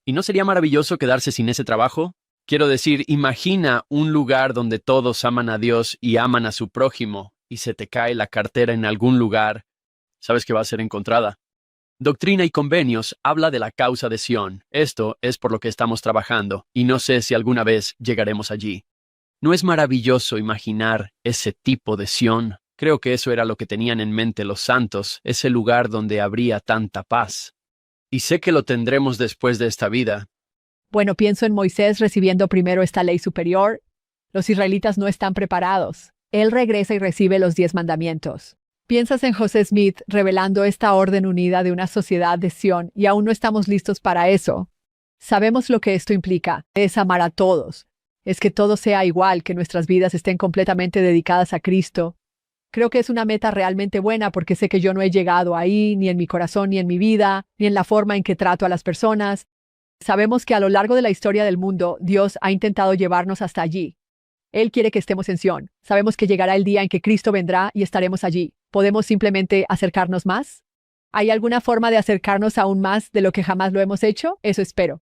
¿Y no sería maravilloso quedarse sin ese trabajo? Quiero decir, imagina un lugar donde todos aman a Dios y aman a su prójimo, y se te cae la cartera en algún lugar. Sabes que va a ser encontrada. Doctrina y Convenios habla de la causa de Sión. Esto es por lo que estamos trabajando, y no sé si alguna vez llegaremos allí. ¿No es maravilloso imaginar ese tipo de Sión? Creo que eso era lo que tenían en mente los santos, ese lugar donde habría tanta paz. Y sé que lo tendremos después de esta vida. Bueno, pienso en Moisés recibiendo primero esta ley superior. Los israelitas no están preparados. Él regresa y recibe los 10 mandamientos. Piensas en José Smith revelando esta orden unida de una sociedad de Sión y aún no estamos listos para eso. Sabemos lo que esto implica. Es amar a todos. Es que todo sea igual, que nuestras vidas estén completamente dedicadas a Cristo. Creo que es una meta realmente buena porque sé que yo no he llegado ahí, ni en mi corazón, ni en mi vida, ni en la forma en que trato a las personas. Sabemos que a lo largo de la historia del mundo, Dios ha intentado llevarnos hasta allí. Él quiere que estemos en Sión. Sabemos que llegará el día en que Cristo vendrá y estaremos allí. ¿Podemos simplemente acercarnos más? ¿Hay alguna forma de acercarnos aún más de lo que jamás lo hemos hecho? Eso espero.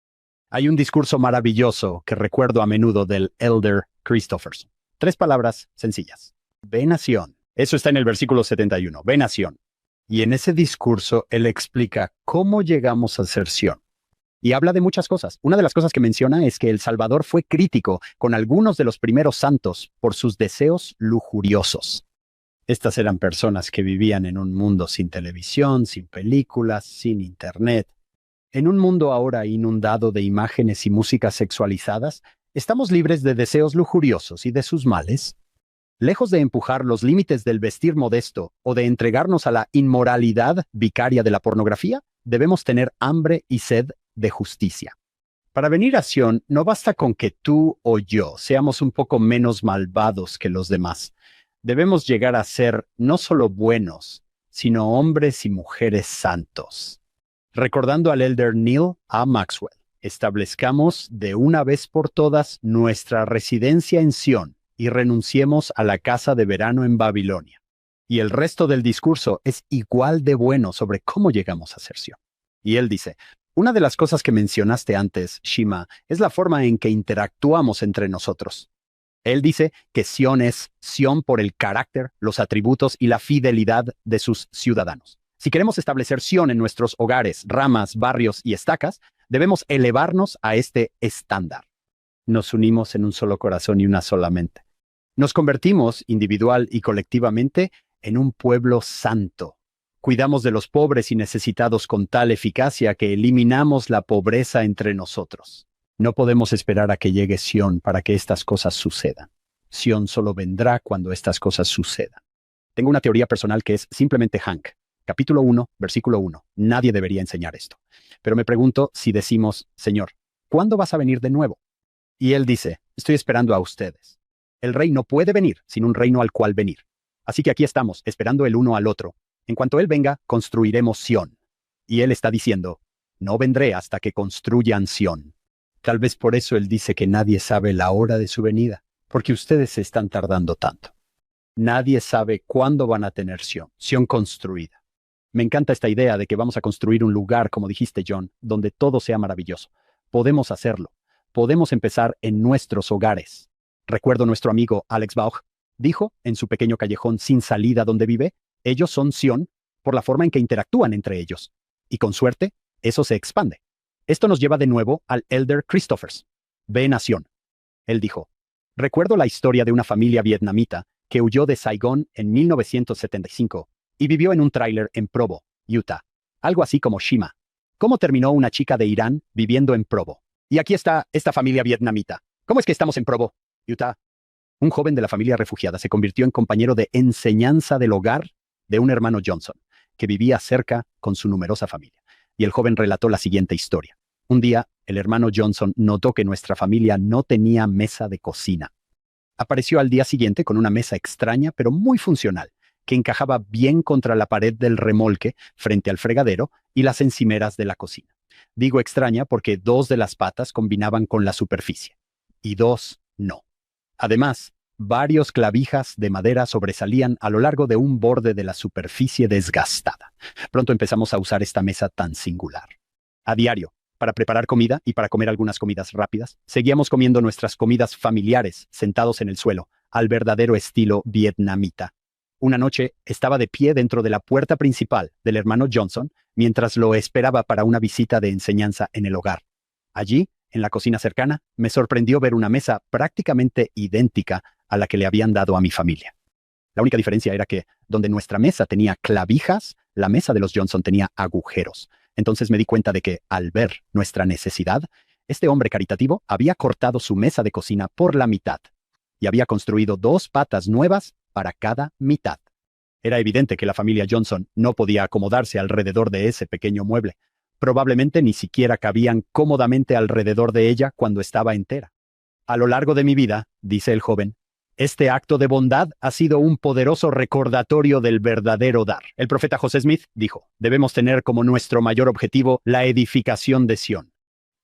Hay un discurso maravilloso que recuerdo a menudo del Elder Christopherson. 3 palabras sencillas. Ven a Sión. Eso está en el versículo 71. Ven a Sión. Y en ese discurso él explica cómo llegamos a ser Sión. Y habla de muchas cosas. Una de las cosas que menciona es que el Salvador fue crítico con algunos de los primeros santos por sus deseos lujuriosos. Estas eran personas que vivían en un mundo sin televisión, sin películas, sin internet. En un mundo ahora inundado de imágenes y músicas sexualizadas, ¿estamos libres de deseos lujuriosos y de sus males? Lejos de empujar los límites del vestir modesto o de entregarnos a la inmoralidad vicaria de la pornografía, debemos tener hambre y sed de justicia. Para venir a Sión, no basta con que tú o yo seamos un poco menos malvados que los demás. Debemos llegar a ser no solo buenos, sino hombres y mujeres santos. Recordando al elder Neil A. Maxwell, establezcamos de una vez por todas nuestra residencia en Sión y renunciemos a la casa de verano en Babilonia. Y el resto del discurso es igual de bueno sobre cómo llegamos a ser Sión. Y él dice, una de las cosas que mencionaste antes, Shima, es la forma en que interactuamos entre nosotros. Él dice que Sión es Sión por el carácter, los atributos y la fidelidad de sus ciudadanos. Si queremos establecer Sión en nuestros hogares, ramas, barrios y estacas, debemos elevarnos a este estándar. Nos unimos en un solo corazón y una sola mente. Nos convertimos, individual y colectivamente, en un pueblo santo. Cuidamos de los pobres y necesitados con tal eficacia que eliminamos la pobreza entre nosotros. No podemos esperar a que llegue Sión para que estas cosas sucedan. Sión solo vendrá cuando estas cosas sucedan. Tengo una teoría personal que es simplemente Hank. Capítulo 1, versículo 1. Nadie debería enseñar esto. Pero me pregunto si decimos, Señor, ¿cuándo vas a venir de nuevo? Y él dice, estoy esperando a ustedes. El rey no puede venir sin un reino al cual venir. Así que aquí estamos, esperando el uno al otro. En cuanto él venga, construiremos Sión. Y él está diciendo, no vendré hasta que construyan Sión. Tal vez por eso él dice que nadie sabe la hora de su venida, porque ustedes se están tardando tanto. Nadie sabe cuándo van a tener Sión construida. Me encanta esta idea de que vamos a construir un lugar, como dijiste, John, donde todo sea maravilloso. Podemos hacerlo. Podemos empezar en nuestros hogares. Recuerdo nuestro amigo Alex Bauch dijo, en su pequeño callejón sin salida donde vive, ellos son Sión por la forma en que interactúan entre ellos. Y con suerte, eso se expande. Esto nos lleva de nuevo al Elder Christophers. Ven a Sión. Él dijo, recuerdo la historia de una familia vietnamita que huyó de Saigón en 1975 y vivió en un tráiler en Provo, Utah. Algo así como Shima. ¿Cómo terminó una chica de Irán viviendo en Provo? Y aquí está esta familia vietnamita. ¿Cómo es que estamos en Provo, Utah? Un joven de la familia refugiada se convirtió en compañero de enseñanza del hogar de un hermano Johnson, que vivía cerca con su numerosa familia. Y el joven relató la siguiente historia. Un día, el hermano Johnson notó que nuestra familia no tenía mesa de cocina. Apareció al día siguiente con una mesa extraña pero muy funcional, que encajaba bien contra la pared del remolque frente al fregadero y las encimeras de la cocina. Digo extraña porque 2 de las patas combinaban con la superficie, y 2 no. Además, varios clavijas de madera sobresalían a lo largo de un borde de la superficie desgastada. Pronto empezamos a usar esta mesa tan singular. A diario, para preparar comida y para comer algunas comidas rápidas, seguíamos comiendo nuestras comidas familiares, sentados en el suelo, al verdadero estilo vietnamita. Una noche estaba de pie dentro de la puerta principal del hermano Johnson mientras lo esperaba para una visita de enseñanza en el hogar. Allí, en la cocina cercana, me sorprendió ver una mesa prácticamente idéntica a la que le habían dado a mi familia. La única diferencia era que, donde nuestra mesa tenía clavijas, la mesa de los Johnson tenía agujeros. Entonces me di cuenta de que, al ver nuestra necesidad, este hombre caritativo había cortado su mesa de cocina por la mitad y había construido 2 patas nuevas para cada mitad. Era evidente que la familia Johnson no podía acomodarse alrededor de ese pequeño mueble. Probablemente ni siquiera cabían cómodamente alrededor de ella cuando estaba entera. A lo largo de mi vida, dice el joven, este acto de bondad ha sido un poderoso recordatorio del verdadero dar. El profeta José Smith dijo, debemos tener como nuestro mayor objetivo la edificación de Sión.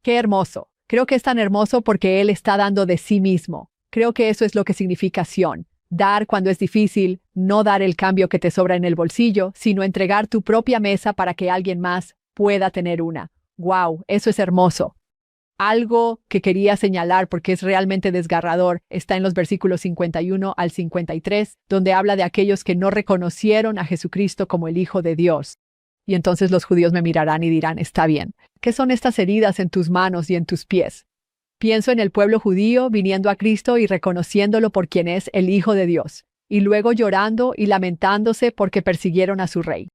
Qué hermoso. Creo que es tan hermoso porque Él está dando de sí mismo. Creo que eso es lo que significa Sion. Dar cuando es difícil, no dar el cambio que te sobra en el bolsillo, sino entregar tu propia mesa para que alguien más pueda tener una. ¡Wow! Eso es hermoso. Algo que quería señalar porque es realmente desgarrador está en los versículos 51 al 53, donde habla de aquellos que no reconocieron a Jesucristo como el Hijo de Dios. Y entonces los judíos me mirarán y dirán, está bien, ¿qué son estas heridas en tus manos y en tus pies? Pienso en el pueblo judío viniendo a Cristo y reconociéndolo por quien es el Hijo de Dios, y luego llorando y lamentándose porque persiguieron a su rey.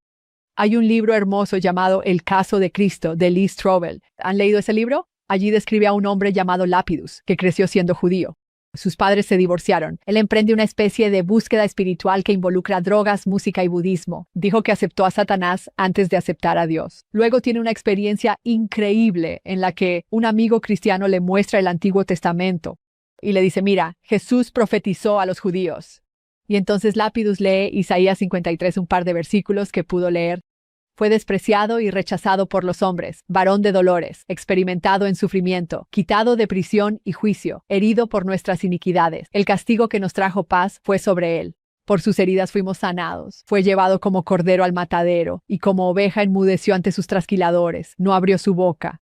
Hay un libro hermoso llamado El caso de Cristo, de Lee Strobel. ¿Han leído ese libro? Allí describe a un hombre llamado Lapidus, que creció siendo judío. Sus padres se divorciaron. Él emprende una especie de búsqueda espiritual que involucra drogas, música y budismo. Dijo que aceptó a Satanás antes de aceptar a Dios. Luego tiene una experiencia increíble en la que un amigo cristiano le muestra el Antiguo Testamento y le dice, mira, Jesús profetizó a los judíos. Y entonces Lapidus lee Isaías 53, un par de versículos que pudo leer. Fue despreciado y rechazado por los hombres, varón de dolores, experimentado en sufrimiento, quitado de prisión y juicio, herido por nuestras iniquidades. El castigo que nos trajo paz fue sobre él. Por sus heridas fuimos sanados. Fue llevado como cordero al matadero, y como oveja enmudeció ante sus trasquiladores. No abrió su boca.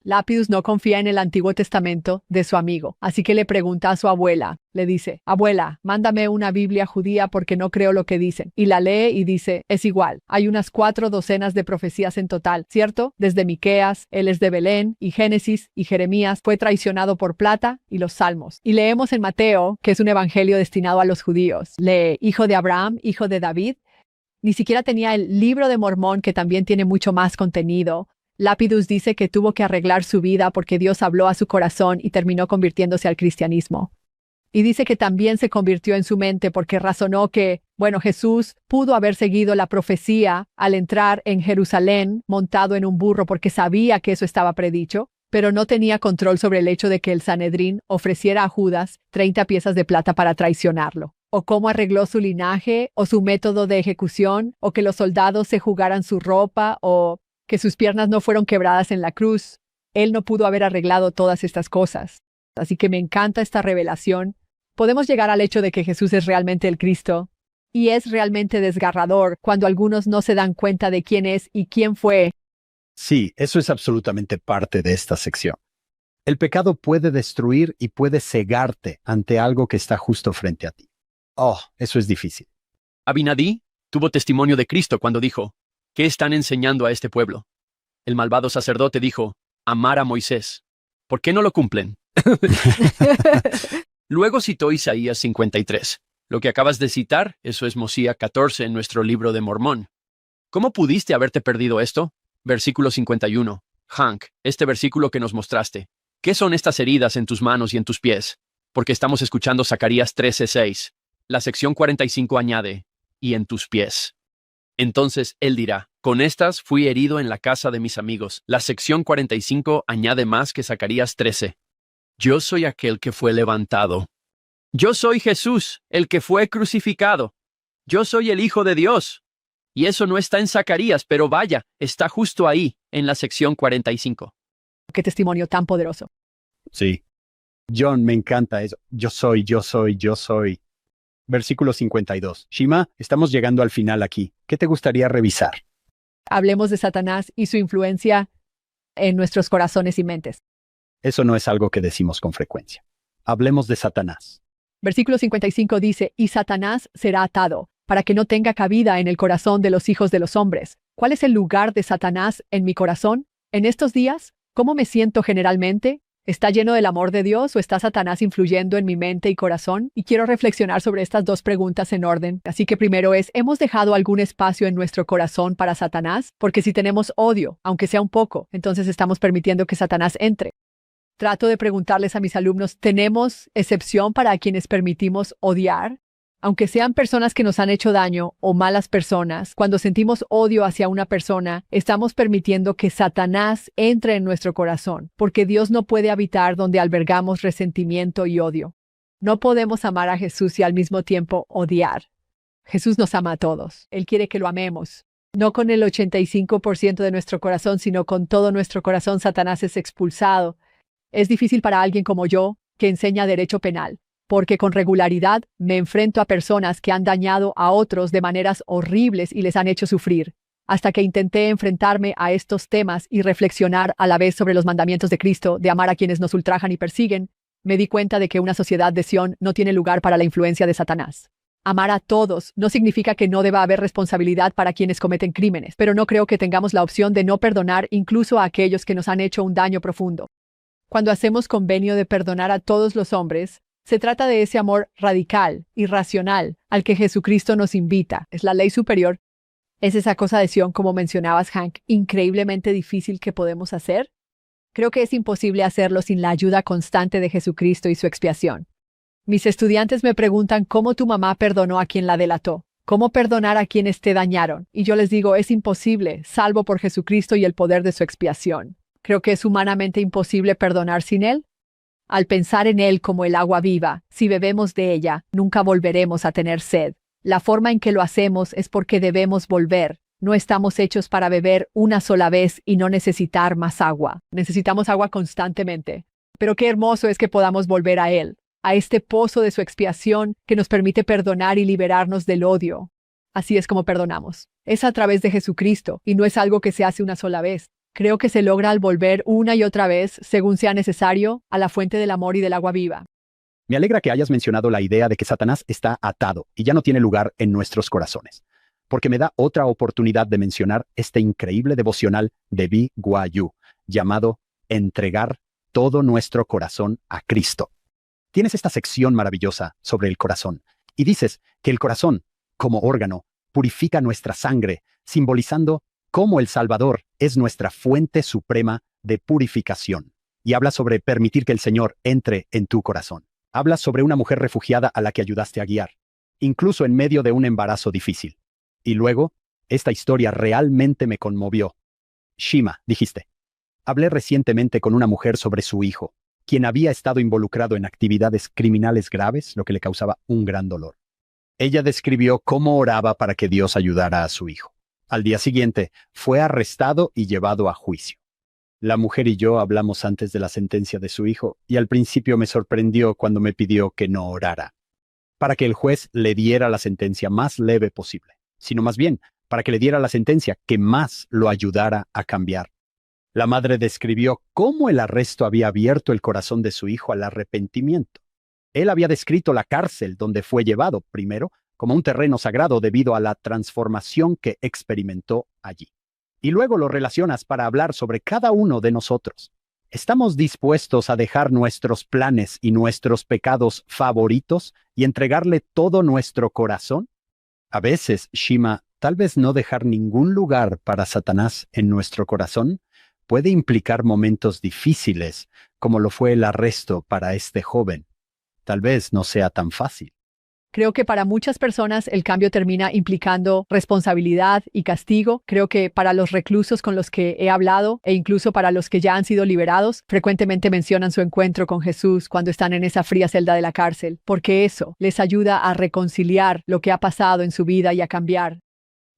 Lapidus no confía en el Antiguo Testamento de su amigo, así que le pregunta a su abuela. Le dice, abuela, mándame una Biblia judía porque no creo lo que dicen. Y la lee y dice, es igual. Hay unas 4 docenas de profecías en total, ¿cierto? Desde Miqueas, él es de Belén, y Génesis, y Jeremías fue traicionado por plata, y los Salmos. Y leemos en Mateo, que es un evangelio destinado a los judíos. Lee, hijo de Abraham, hijo de David. Ni siquiera tenía el libro de Mormón, que también tiene mucho más contenido. Lapidus dice que tuvo que arreglar su vida porque Dios habló a su corazón y terminó convirtiéndose al cristianismo. Y dice que también se convirtió en su mente porque razonó que, Jesús pudo haber seguido la profecía al entrar en Jerusalén montado en un burro porque sabía que eso estaba predicho, pero no tenía control sobre el hecho de que el Sanedrín ofreciera a Judas 30 piezas de plata para traicionarlo. O cómo arregló su linaje, o su método de ejecución, o que los soldados se jugaran su ropa, o que sus piernas no fueron quebradas en la cruz. Él no pudo haber arreglado todas estas cosas. Así que me encanta esta revelación. Podemos llegar al hecho de que Jesús es realmente el Cristo. Y es realmente desgarrador cuando algunos no se dan cuenta de quién es y quién fue. Sí, eso es absolutamente parte de esta sección. El pecado puede destruir y puede cegarte ante algo que está justo frente a ti. Oh, eso es difícil. Abinadí tuvo testimonio de Cristo cuando dijo, ¿qué están enseñando a este pueblo? El malvado sacerdote dijo, amar a Moisés. ¿Por qué no lo cumplen? Luego citó Isaías 53. Lo que acabas de citar, eso es Mosía 14 en nuestro libro de Mormón. ¿Cómo pudiste haberte perdido esto? Versículo 51. Hank, este versículo que nos mostraste. ¿Qué son estas heridas en tus manos y en tus pies? Porque estamos escuchando Zacarías 13:6. La sección 45 añade, y en tus pies. Entonces él dirá, con estas fui herido en la casa de mis amigos. La sección 45 añade más que Zacarías 13. Yo soy aquel que fue levantado. Yo soy Jesús, el que fue crucificado. Yo soy el Hijo de Dios. Y eso no está en Zacarías, pero vaya, está justo ahí, en la sección 45. Qué testimonio tan poderoso. Sí. John, me encanta eso. Yo soy, yo soy, yo soy. Versículo 52. Shima, estamos llegando al final aquí. ¿Qué te gustaría revisar? Hablemos de Satanás y su influencia en nuestros corazones y mentes. Eso no es algo que decimos con frecuencia. Hablemos de Satanás. Versículo 55 dice, y Satanás será atado, para que no tenga cabida en el corazón de los hijos de los hombres. ¿Cuál es el lugar de Satanás en mi corazón? En estos días, ¿cómo me siento generalmente? ¿Está lleno del amor de Dios o está Satanás influyendo en mi mente y corazón? Y quiero reflexionar sobre estas 2 preguntas en orden. Así que primero es, ¿hemos dejado algún espacio en nuestro corazón para Satanás? Porque si tenemos odio, aunque sea un poco, entonces estamos permitiendo que Satanás entre. Trato de preguntarles a mis alumnos, ¿tenemos excepción para quienes permitimos odiar? Aunque sean personas que nos han hecho daño o malas personas, cuando sentimos odio hacia una persona, estamos permitiendo que Satanás entre en nuestro corazón, porque Dios no puede habitar donde albergamos resentimiento y odio. No podemos amar a Jesús y al mismo tiempo odiar. Jesús nos ama a todos. Él quiere que lo amemos. No con el 85% de nuestro corazón, sino con todo nuestro corazón. Satanás es expulsado. Es difícil para alguien como yo, que enseña derecho penal, porque con regularidad me enfrento a personas que han dañado a otros de maneras horribles y les han hecho sufrir. Hasta que intenté enfrentarme a estos temas y reflexionar a la vez sobre los mandamientos de Cristo, de amar a quienes nos ultrajan y persiguen, me di cuenta de que una sociedad de Sión no tiene lugar para la influencia de Satanás. Amar a todos no significa que no deba haber responsabilidad para quienes cometen crímenes, pero no creo que tengamos la opción de no perdonar incluso a aquellos que nos han hecho un daño profundo. Cuando hacemos convenio de perdonar a todos los hombres, se trata de ese amor radical y racional al que Jesucristo nos invita. Es la ley superior. ¿Es esa cosa de Sión, como mencionabas, Hank, increíblemente difícil que podemos hacer? Creo que es imposible hacerlo sin la ayuda constante de Jesucristo y su expiación. Mis estudiantes me preguntan cómo tu mamá perdonó a quien la delató, cómo perdonar a quienes te dañaron, y yo les digo, es imposible, salvo por Jesucristo y el poder de su expiación. Creo que es humanamente imposible perdonar sin Él. Al pensar en Él como el agua viva, si bebemos de ella, nunca volveremos a tener sed. La forma en que lo hacemos es porque debemos volver. No estamos hechos para beber una sola vez y no necesitar más agua. Necesitamos agua constantemente. Pero qué hermoso es que podamos volver a Él, a este pozo de su expiación que nos permite perdonar y liberarnos del odio. Así es como perdonamos. Es a través de Jesucristo y no es algo que se hace una sola vez. Creo que se logra al volver una y otra vez, según sea necesario, a la fuente del amor y del agua viva. Me alegra que hayas mencionado la idea de que Satanás está atado y ya no tiene lugar en nuestros corazones, porque me da otra oportunidad de mencionar este increíble devocional de Bi Gua-yu, llamado Entregar todo nuestro corazón a Cristo. Tienes esta sección maravillosa sobre el corazón, y dices que el corazón, como órgano, purifica nuestra sangre, simbolizando cómo el Salvador es nuestra fuente suprema de purificación. Y habla sobre permitir que el Señor entre en tu corazón. Hablas sobre una mujer refugiada a la que ayudaste a guiar, incluso en medio de un embarazo difícil. Y luego, esta historia realmente me conmovió. Shima, dijiste. Hablé recientemente con una mujer sobre su hijo, quien había estado involucrado en actividades criminales graves, lo que le causaba un gran dolor. Ella describió cómo oraba para que Dios ayudara a su hijo. Al día siguiente, fue arrestado y llevado a juicio. La mujer y yo hablamos antes de la sentencia de su hijo, y al principio me sorprendió cuando me pidió que no orara, para que el juez le diera la sentencia más leve posible, sino más bien para que le diera la sentencia que más lo ayudara a cambiar. La madre describió cómo el arresto había abierto el corazón de su hijo al arrepentimiento. Él había descrito la cárcel donde fue llevado, primero, como un terreno sagrado debido a la transformación que experimentó allí. Y luego lo relacionas para hablar sobre cada uno de nosotros. ¿Estamos dispuestos a dejar nuestros planes y nuestros pecados favoritos y entregarle todo nuestro corazón? A veces, Shima, tal vez no dejar ningún lugar para Satanás en nuestro corazón puede implicar momentos difíciles, como lo fue el arresto para este joven. Tal vez no sea tan fácil. Creo que para muchas personas el cambio termina implicando responsabilidad y castigo. Creo que para los reclusos con los que he hablado e incluso para los que ya han sido liberados, frecuentemente mencionan su encuentro con Jesús cuando están en esa fría celda de la cárcel, porque eso les ayuda a reconciliar lo que ha pasado en su vida y a cambiar.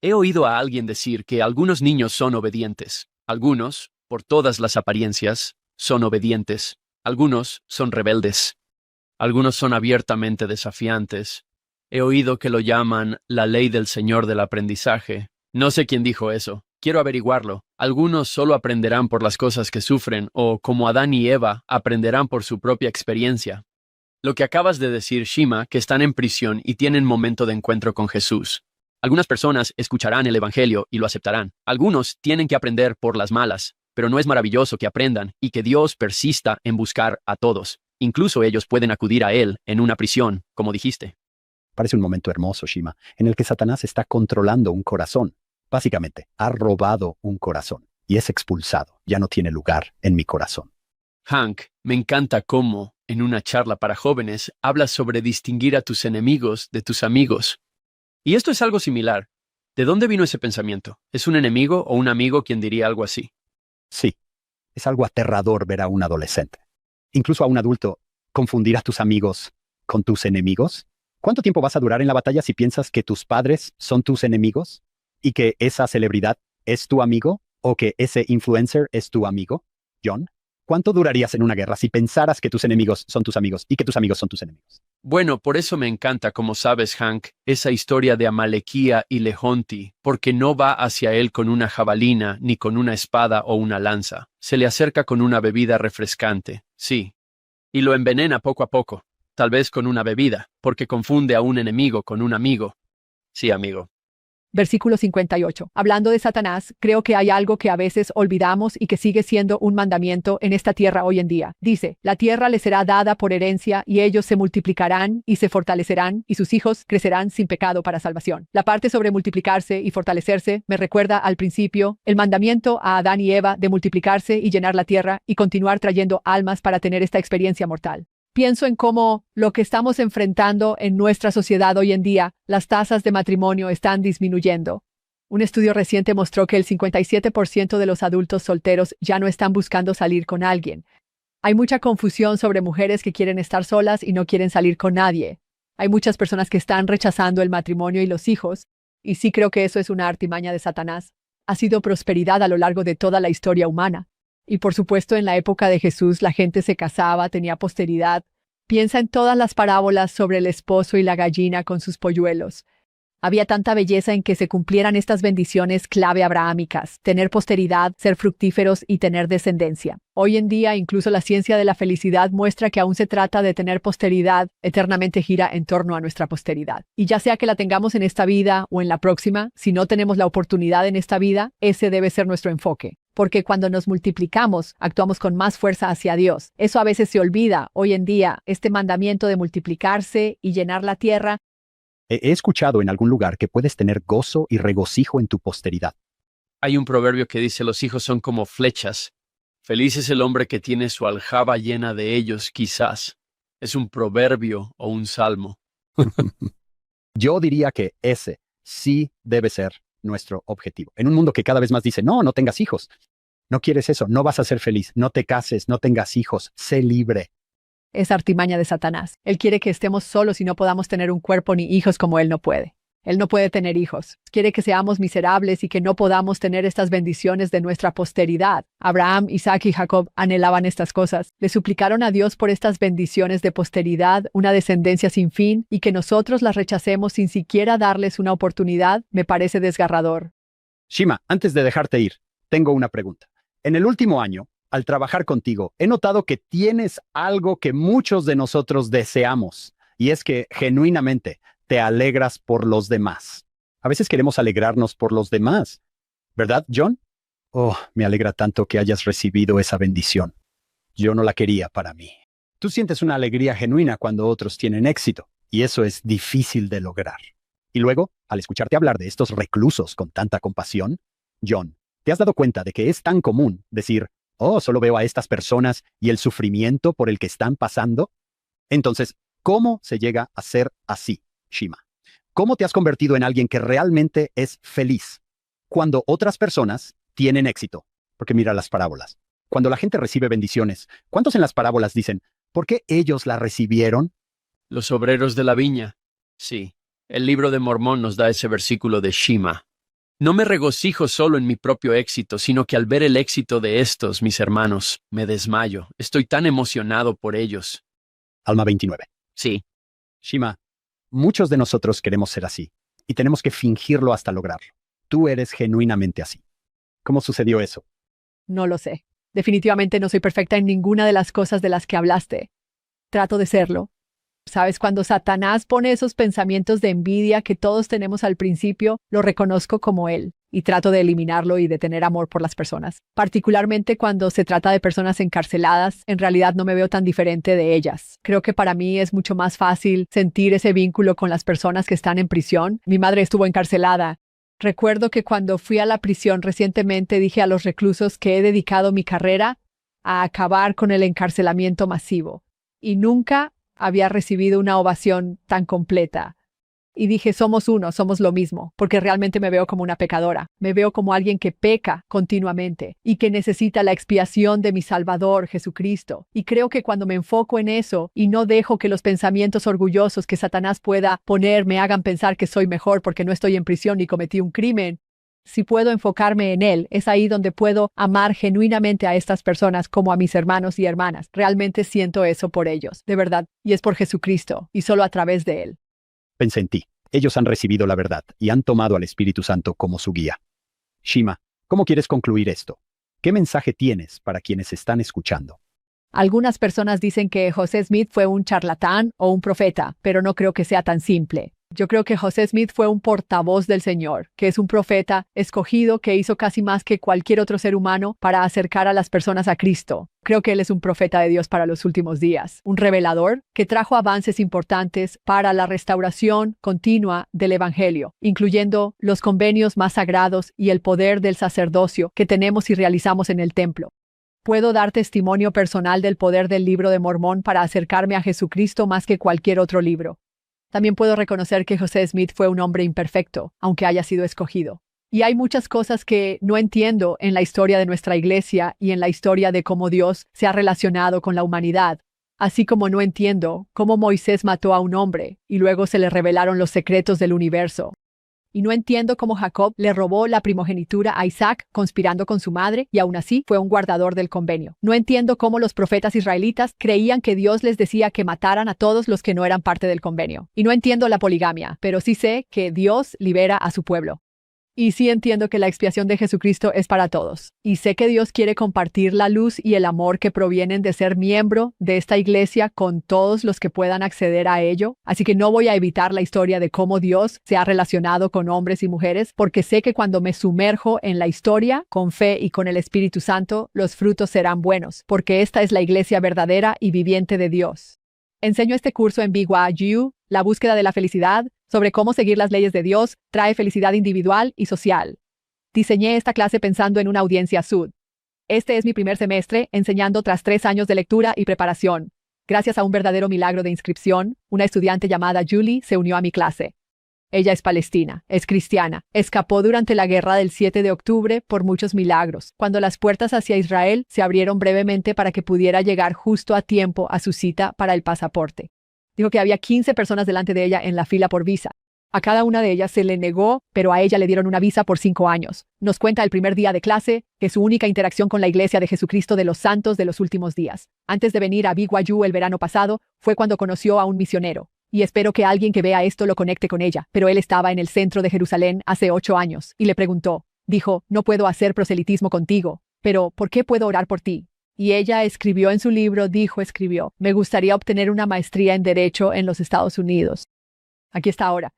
He oído a alguien decir que algunos niños son obedientes. Algunos, por todas las apariencias, son obedientes. Algunos son rebeldes. Algunos son abiertamente desafiantes. He oído que lo llaman la ley del Señor del aprendizaje. No sé quién dijo eso. Quiero averiguarlo. Algunos solo aprenderán por las cosas que sufren, o como Adán y Eva, aprenderán por su propia experiencia. Lo que acabas de decir, Shima, que están en prisión y tienen momento de encuentro con Jesús. Algunas personas escucharán el Evangelio y lo aceptarán. Algunos tienen que aprender por las malas, pero no es maravilloso que aprendan y que Dios persista en buscar a todos. Incluso ellos pueden acudir a Él en una prisión, como dijiste. Parece un momento hermoso, Shima, en el que Satanás está controlando un corazón. Básicamente, ha robado un corazón y es expulsado. Ya no tiene lugar en mi corazón. Hank, me encanta cómo, en una charla para jóvenes, hablas sobre distinguir a tus enemigos de tus amigos. Y esto es algo similar. ¿De dónde vino ese pensamiento? ¿Es un enemigo o un amigo quien diría algo así? Sí, es algo aterrador ver a un adolescente, incluso a un adulto, confundir a tus amigos con tus enemigos. ¿Cuánto tiempo vas a durar en la batalla si piensas que tus padres son tus enemigos? y que esa celebridad es tu amigo o que ese influencer es tu amigo, John. ¿Cuánto durarías en una guerra si pensaras que tus enemigos son tus amigos y que tus amigos son tus enemigos? Bueno, por eso me encanta, como sabes, Hank, esa historia de Amalequía y Lejonti, porque no va hacia él con una jabalina, ni con una espada o una lanza. Se le acerca con una bebida refrescante, sí. Y lo envenena poco a poco, tal vez con una bebida, porque confunde a un enemigo con un amigo. Sí, amigo. Versículo 58. Hablando de Satanás, creo que hay algo que a veces olvidamos y que sigue siendo un mandamiento en esta tierra hoy en día. Dice, la tierra les será dada por herencia y ellos se multiplicarán y se fortalecerán y sus hijos crecerán sin pecado para salvación. La parte sobre multiplicarse y fortalecerse me recuerda al principio el mandamiento a Adán y Eva de multiplicarse y llenar la tierra y continuar trayendo almas para tener esta experiencia mortal. Pienso en cómo lo que estamos enfrentando en nuestra sociedad hoy en día, las tasas de matrimonio están disminuyendo. Un estudio reciente mostró que el 57% de los adultos solteros ya no están buscando salir con alguien. Hay mucha confusión sobre mujeres que quieren estar solas y no quieren salir con nadie. Hay muchas personas que están rechazando el matrimonio y los hijos, y sí creo que eso es una artimaña de Satanás. Ha sido prosperidad a lo largo de toda la historia humana. Y por supuesto, en la época de Jesús, la gente se casaba, tenía posteridad. Piensa en todas las parábolas sobre el esposo y la gallina con sus polluelos. Había tanta belleza en que se cumplieran estas bendiciones clave abrahámicas, tener posteridad, ser fructíferos y tener descendencia. Hoy en día, incluso la ciencia de la felicidad muestra que aún se trata de tener posteridad, eternamente gira en torno a nuestra posteridad. Y ya sea que la tengamos en esta vida o en la próxima, si no tenemos la oportunidad en esta vida, ese debe ser nuestro enfoque. Porque cuando nos multiplicamos, actuamos con más fuerza hacia Dios. Eso a veces se olvida hoy en día, este mandamiento de multiplicarse y llenar la tierra. He escuchado en algún lugar que puedes tener gozo y regocijo en tu posteridad. Hay un proverbio que dice: los hijos son como flechas. Feliz es el hombre que tiene su aljaba llena de ellos, quizás. Es un proverbio o un salmo. Yo diría que ese sí debe ser nuestro objetivo. En un mundo que cada vez más dice, no tengas hijos. No quieres eso, no vas a ser feliz, no te cases, no tengas hijos, sé libre. Es artimaña de Satanás. Él quiere que estemos solos y no podamos tener un cuerpo ni hijos como él no puede. Él no puede tener hijos. Quiere que seamos miserables y que no podamos tener estas bendiciones de nuestra posteridad. Abraham, Isaac y Jacob anhelaban estas cosas. Le suplicaron a Dios por estas bendiciones de posteridad, una descendencia sin fin, y que nosotros las rechacemos sin siquiera darles una oportunidad, me parece desgarrador. Shima, antes de dejarte ir, tengo una pregunta. En el último año, al trabajar contigo, he notado que tienes algo que muchos de nosotros deseamos, y es que genuinamente te alegras por los demás. A veces queremos alegrarnos por los demás, ¿verdad, John? Oh, me alegra tanto que hayas recibido esa bendición. Yo no la quería para mí. Tú sientes una alegría genuina cuando otros tienen éxito, y eso es difícil de lograr. Y luego, al escucharte hablar de estos reclusos con tanta compasión, John, ¿te has dado cuenta de que es tan común decir, oh, solo veo a estas personas y el sufrimiento por el que están pasando? Entonces, ¿cómo se llega a ser así, Shima? ¿Cómo te has convertido en alguien que realmente es feliz cuando otras personas tienen éxito? Porque mira las parábolas. Cuando la gente recibe bendiciones, ¿cuántos en las parábolas dicen, ¿por qué ellos la recibieron? Los obreros de la viña. Sí, el libro de Mormón nos da ese versículo de Shima. No me regocijo solo en mi propio éxito, sino que al ver el éxito de estos, mis hermanos, me desmayo. Estoy tan emocionado por ellos. Alma 29. Sí. Shima, muchos de nosotros queremos ser así, y tenemos que fingirlo hasta lograrlo. Tú eres genuinamente así. ¿Cómo sucedió eso? No lo sé. Definitivamente no soy perfecta en ninguna de las cosas de las que hablaste. Trato de serlo. ¿Sabes? Cuando Satanás pone esos pensamientos de envidia que todos tenemos al principio, lo reconozco como él y trato de eliminarlo y de tener amor por las personas. Particularmente cuando se trata de personas encarceladas, en realidad no me veo tan diferente de ellas. Creo que para mí es mucho más fácil sentir ese vínculo con las personas que están en prisión. Mi madre estuvo encarcelada. Recuerdo que cuando fui a la prisión recientemente dije a los reclusos que he dedicado mi carrera a acabar con el encarcelamiento masivo y nunca había recibido una ovación tan completa. Y dije, somos uno, somos lo mismo, porque realmente me veo como una pecadora. Me veo como alguien que peca continuamente y que necesita la expiación de mi Salvador, Jesucristo. Y creo que cuando me enfoco en eso y no dejo que los pensamientos orgullosos que Satanás pueda poner me hagan pensar que soy mejor porque no estoy en prisión ni cometí un crimen, Si puedo enfocarme en Él, es ahí donde puedo amar genuinamente a estas personas como a mis hermanos y hermanas. Realmente siento eso por ellos, de verdad, y es por Jesucristo, y solo a través de Él. Pensé en ti. Ellos han recibido la verdad y han tomado al Espíritu Santo como su guía. Shima, ¿cómo quieres concluir esto? ¿Qué mensaje tienes para quienes están escuchando? Algunas personas dicen que José Smith fue un charlatán o un profeta, pero no creo que sea tan simple. Yo creo que José Smith fue un portavoz del Señor, que es un profeta escogido que hizo casi más que cualquier otro ser humano para acercar a las personas a Cristo. Creo que él es un profeta de Dios para los últimos días, un revelador que trajo avances importantes para la restauración continua del Evangelio, incluyendo los convenios más sagrados y el poder del sacerdocio que tenemos y realizamos en el templo. Puedo dar testimonio personal del poder del Libro de Mormón para acercarme a Jesucristo más que cualquier otro libro. También puedo reconocer que José Smith fue un hombre imperfecto, aunque haya sido escogido. Y hay muchas cosas que no entiendo en la historia de nuestra iglesia y en la historia de cómo Dios se ha relacionado con la humanidad, así como no entiendo cómo Moisés mató a un hombre y luego se le revelaron los secretos del universo. Y no entiendo cómo Jacob le robó la primogenitura a Isaac conspirando con su madre y aún así fue un guardador del convenio. No entiendo cómo los profetas israelitas creían que Dios les decía que mataran a todos los que no eran parte del convenio. Y no entiendo la poligamia, pero sí sé que Dios libera a su pueblo. Y sí entiendo que la expiación de Jesucristo es para todos. Y sé que Dios quiere compartir la luz y el amor que provienen de ser miembro de esta iglesia con todos los que puedan acceder a ello. Así que no voy a evitar la historia de cómo Dios se ha relacionado con hombres y mujeres, porque sé que cuando me sumerjo en la historia, con fe y con el Espíritu Santo, los frutos serán buenos, porque esta es la iglesia verdadera y viviente de Dios. Enseño este curso en BYU, la búsqueda de la felicidad, sobre cómo seguir las leyes de Dios trae felicidad individual y social. Diseñé esta clase pensando en una audiencia SUD. Este es mi primer semestre enseñando tras 3 años de lectura y preparación. Gracias a un verdadero milagro de inscripción, una estudiante llamada Julie se unió a mi clase. Ella es palestina, es cristiana, escapó durante la guerra del 7 de octubre por muchos milagros, cuando las puertas hacia Israel se abrieron brevemente para que pudiera llegar justo a tiempo a su cita para el pasaporte. Dijo que había 15 personas delante de ella en la fila por visa. A cada una de ellas se le negó, pero a ella le dieron una visa por 5 años. Nos cuenta el primer día de clase que su única interacción con la Iglesia de Jesucristo de los Santos de los Últimos Días, antes de venir a BYU el verano pasado, fue cuando conoció a un misionero. Y espero que alguien que vea esto lo conecte con ella, pero él estaba en el centro de Jerusalén hace 8 años, y le preguntó, dijo, no puedo hacer proselitismo contigo, pero ¿por qué puedo orar por ti? Y ella escribió en su libro, escribió, me gustaría obtener una maestría en Derecho en los Estados Unidos. Aquí está ahora.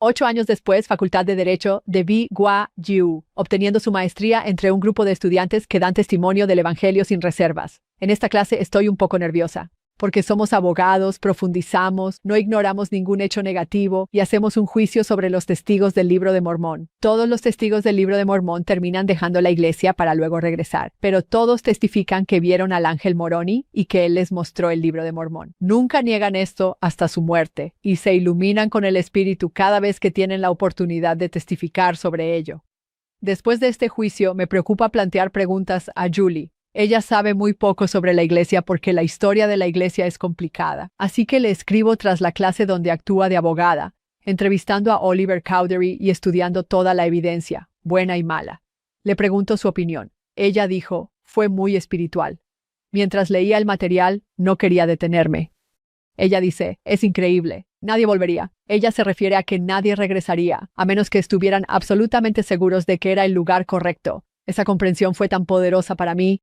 8 años después, Facultad de Derecho de BYU, obteniendo su maestría entre un grupo de estudiantes que dan testimonio del Evangelio sin reservas. En esta clase estoy un poco nerviosa, porque somos abogados, profundizamos, no ignoramos ningún hecho negativo y hacemos un juicio sobre los testigos del Libro de Mormón. Todos los testigos del Libro de Mormón terminan dejando la iglesia para luego regresar, pero todos testifican que vieron al ángel Moroni y que él les mostró el Libro de Mormón. Nunca niegan esto hasta su muerte y se iluminan con el Espíritu cada vez que tienen la oportunidad de testificar sobre ello. Después de este juicio, me preocupa plantear preguntas a Julie. Ella sabe muy poco sobre la iglesia porque la historia de la iglesia es complicada. Así que le escribo tras la clase donde actúa de abogada, entrevistando a Oliver Cowdery y estudiando toda la evidencia, buena y mala. Le pregunto su opinión. Ella dijo, fue muy espiritual. Mientras leía el material, no quería detenerme. Ella dice, es increíble. Nadie volvería. Ella se refiere a que nadie regresaría, a menos que estuvieran absolutamente seguros de que era el lugar correcto. Esa comprensión fue tan poderosa para mí.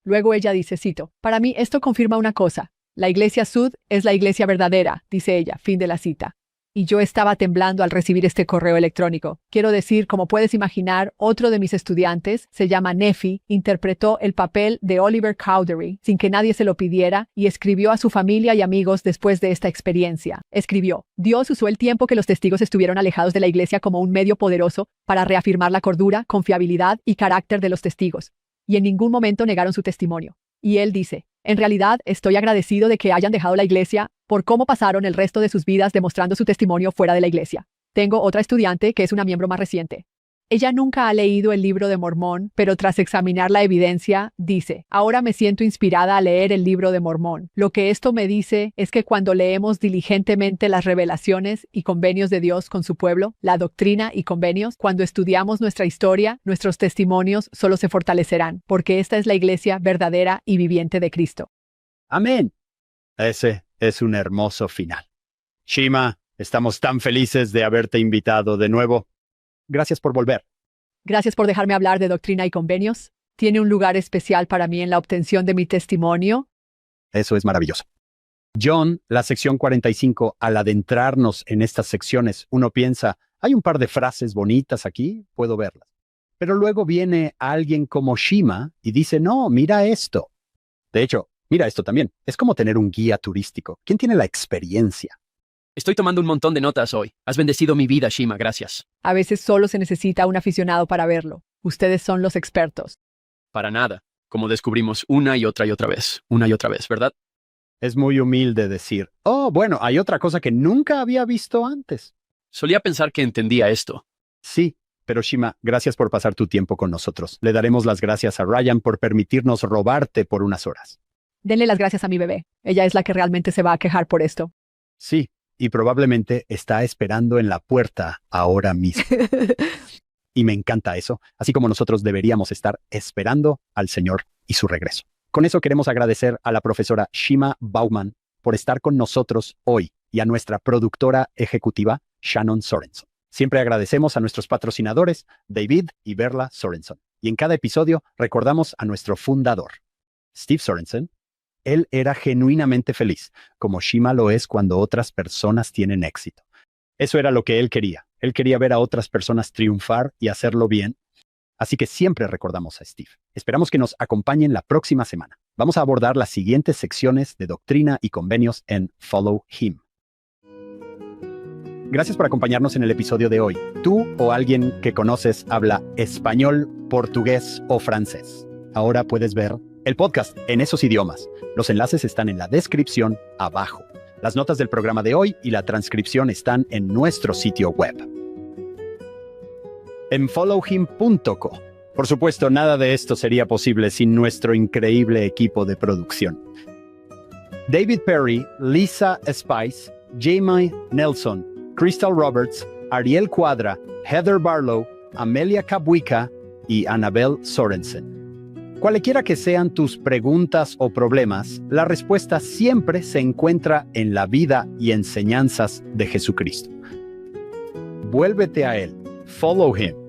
Luego ella dice, cito, para mí esto confirma una cosa. La iglesia Sud es la iglesia verdadera, dice ella, fin de la cita. Y yo estaba temblando al recibir este correo electrónico. Quiero decir, como puedes imaginar, otro de mis estudiantes, se llama Nefi, interpretó el papel de Oliver Cowdery sin que nadie se lo pidiera y escribió a su familia y amigos después de esta experiencia. Escribió, Dios usó el tiempo que los testigos estuvieron alejados de la iglesia como un medio poderoso para reafirmar la cordura, confiabilidad y carácter de los testigos. Y en ningún momento negaron su testimonio. Y él dice, en realidad estoy agradecido de que hayan dejado la iglesia por cómo pasaron el resto de sus vidas demostrando su testimonio fuera de la iglesia. Tengo otra estudiante que es una miembro más reciente. Ella nunca ha leído el libro de Mormón, pero tras examinar la evidencia, dice, ahora me siento inspirada a leer el libro de Mormón. Lo que esto me dice es que cuando leemos diligentemente las revelaciones y convenios de Dios con su pueblo, la doctrina y convenios, cuando estudiamos nuestra historia, nuestros testimonios solo se fortalecerán, porque esta es la iglesia verdadera y viviente de Cristo. Amén. Ese es un hermoso final. Shima, estamos tan felices de haberte invitado de nuevo. Gracias por volver. Gracias por dejarme hablar de doctrina y convenios. Tiene un lugar especial para mí en la obtención de mi testimonio. Eso es maravilloso. John, la sección 45, al adentrarnos en estas secciones, uno piensa, hay un par de frases bonitas aquí, puedo verlas. Pero luego viene alguien como Shima y dice, no, mira esto. De hecho, mira esto también. Es como tener un guía turístico. ¿Quién tiene la experiencia? Estoy tomando un montón de notas hoy. Has bendecido mi vida, Shima, gracias. A veces solo se necesita un aficionado para verlo. Ustedes son los expertos. Para nada. Como descubrimos una y otra vez, ¿verdad? Es muy humilde decir, oh, bueno, hay otra cosa que nunca había visto antes. Solía pensar que entendía esto. Sí, pero Shima, gracias por pasar tu tiempo con nosotros. Le daremos las gracias a Ryan por permitirnos robarte por unas horas. Denle las gracias a mi bebé. Ella es la que realmente se va a quejar por esto. Sí, y probablemente está esperando en la puerta ahora mismo. Y me encanta eso, así como nosotros deberíamos estar esperando al Señor y su regreso. Con eso queremos agradecer a la profesora Shima Bauman por estar con nosotros hoy y a nuestra productora ejecutiva, Shannon Sorenson. Siempre agradecemos a nuestros patrocinadores, David y Verla Sorenson. Y en cada episodio recordamos a nuestro fundador, Steve Sorenson. Él era genuinamente feliz, como Shima lo es cuando otras personas tienen éxito. Eso era lo que él quería. Él quería ver a otras personas triunfar y hacerlo bien. Así que siempre recordamos a Steve. Esperamos que nos acompañen la próxima semana. Vamos a abordar las siguientes secciones de doctrina y convenios en Follow Him. Gracias por acompañarnos en el episodio de hoy. Tú o alguien que conoces habla español, portugués o francés. Ahora puedes ver el podcast en esos idiomas. Los enlaces están en la descripción abajo. Las notas del programa de hoy y la transcripción están en nuestro sitio web. En followhim.co. Por supuesto, nada de esto sería posible sin nuestro increíble equipo de producción. David Perry, Lisa Spice, Jamie Nelson, Crystal Roberts, Ariel Cuadra, Heather Barlow, Amelia Cabuica y Annabelle Sorensen. Cualquiera que sean tus preguntas o problemas, la respuesta siempre se encuentra en la vida y enseñanzas de Jesucristo. Vuélvete a Él. Follow Him.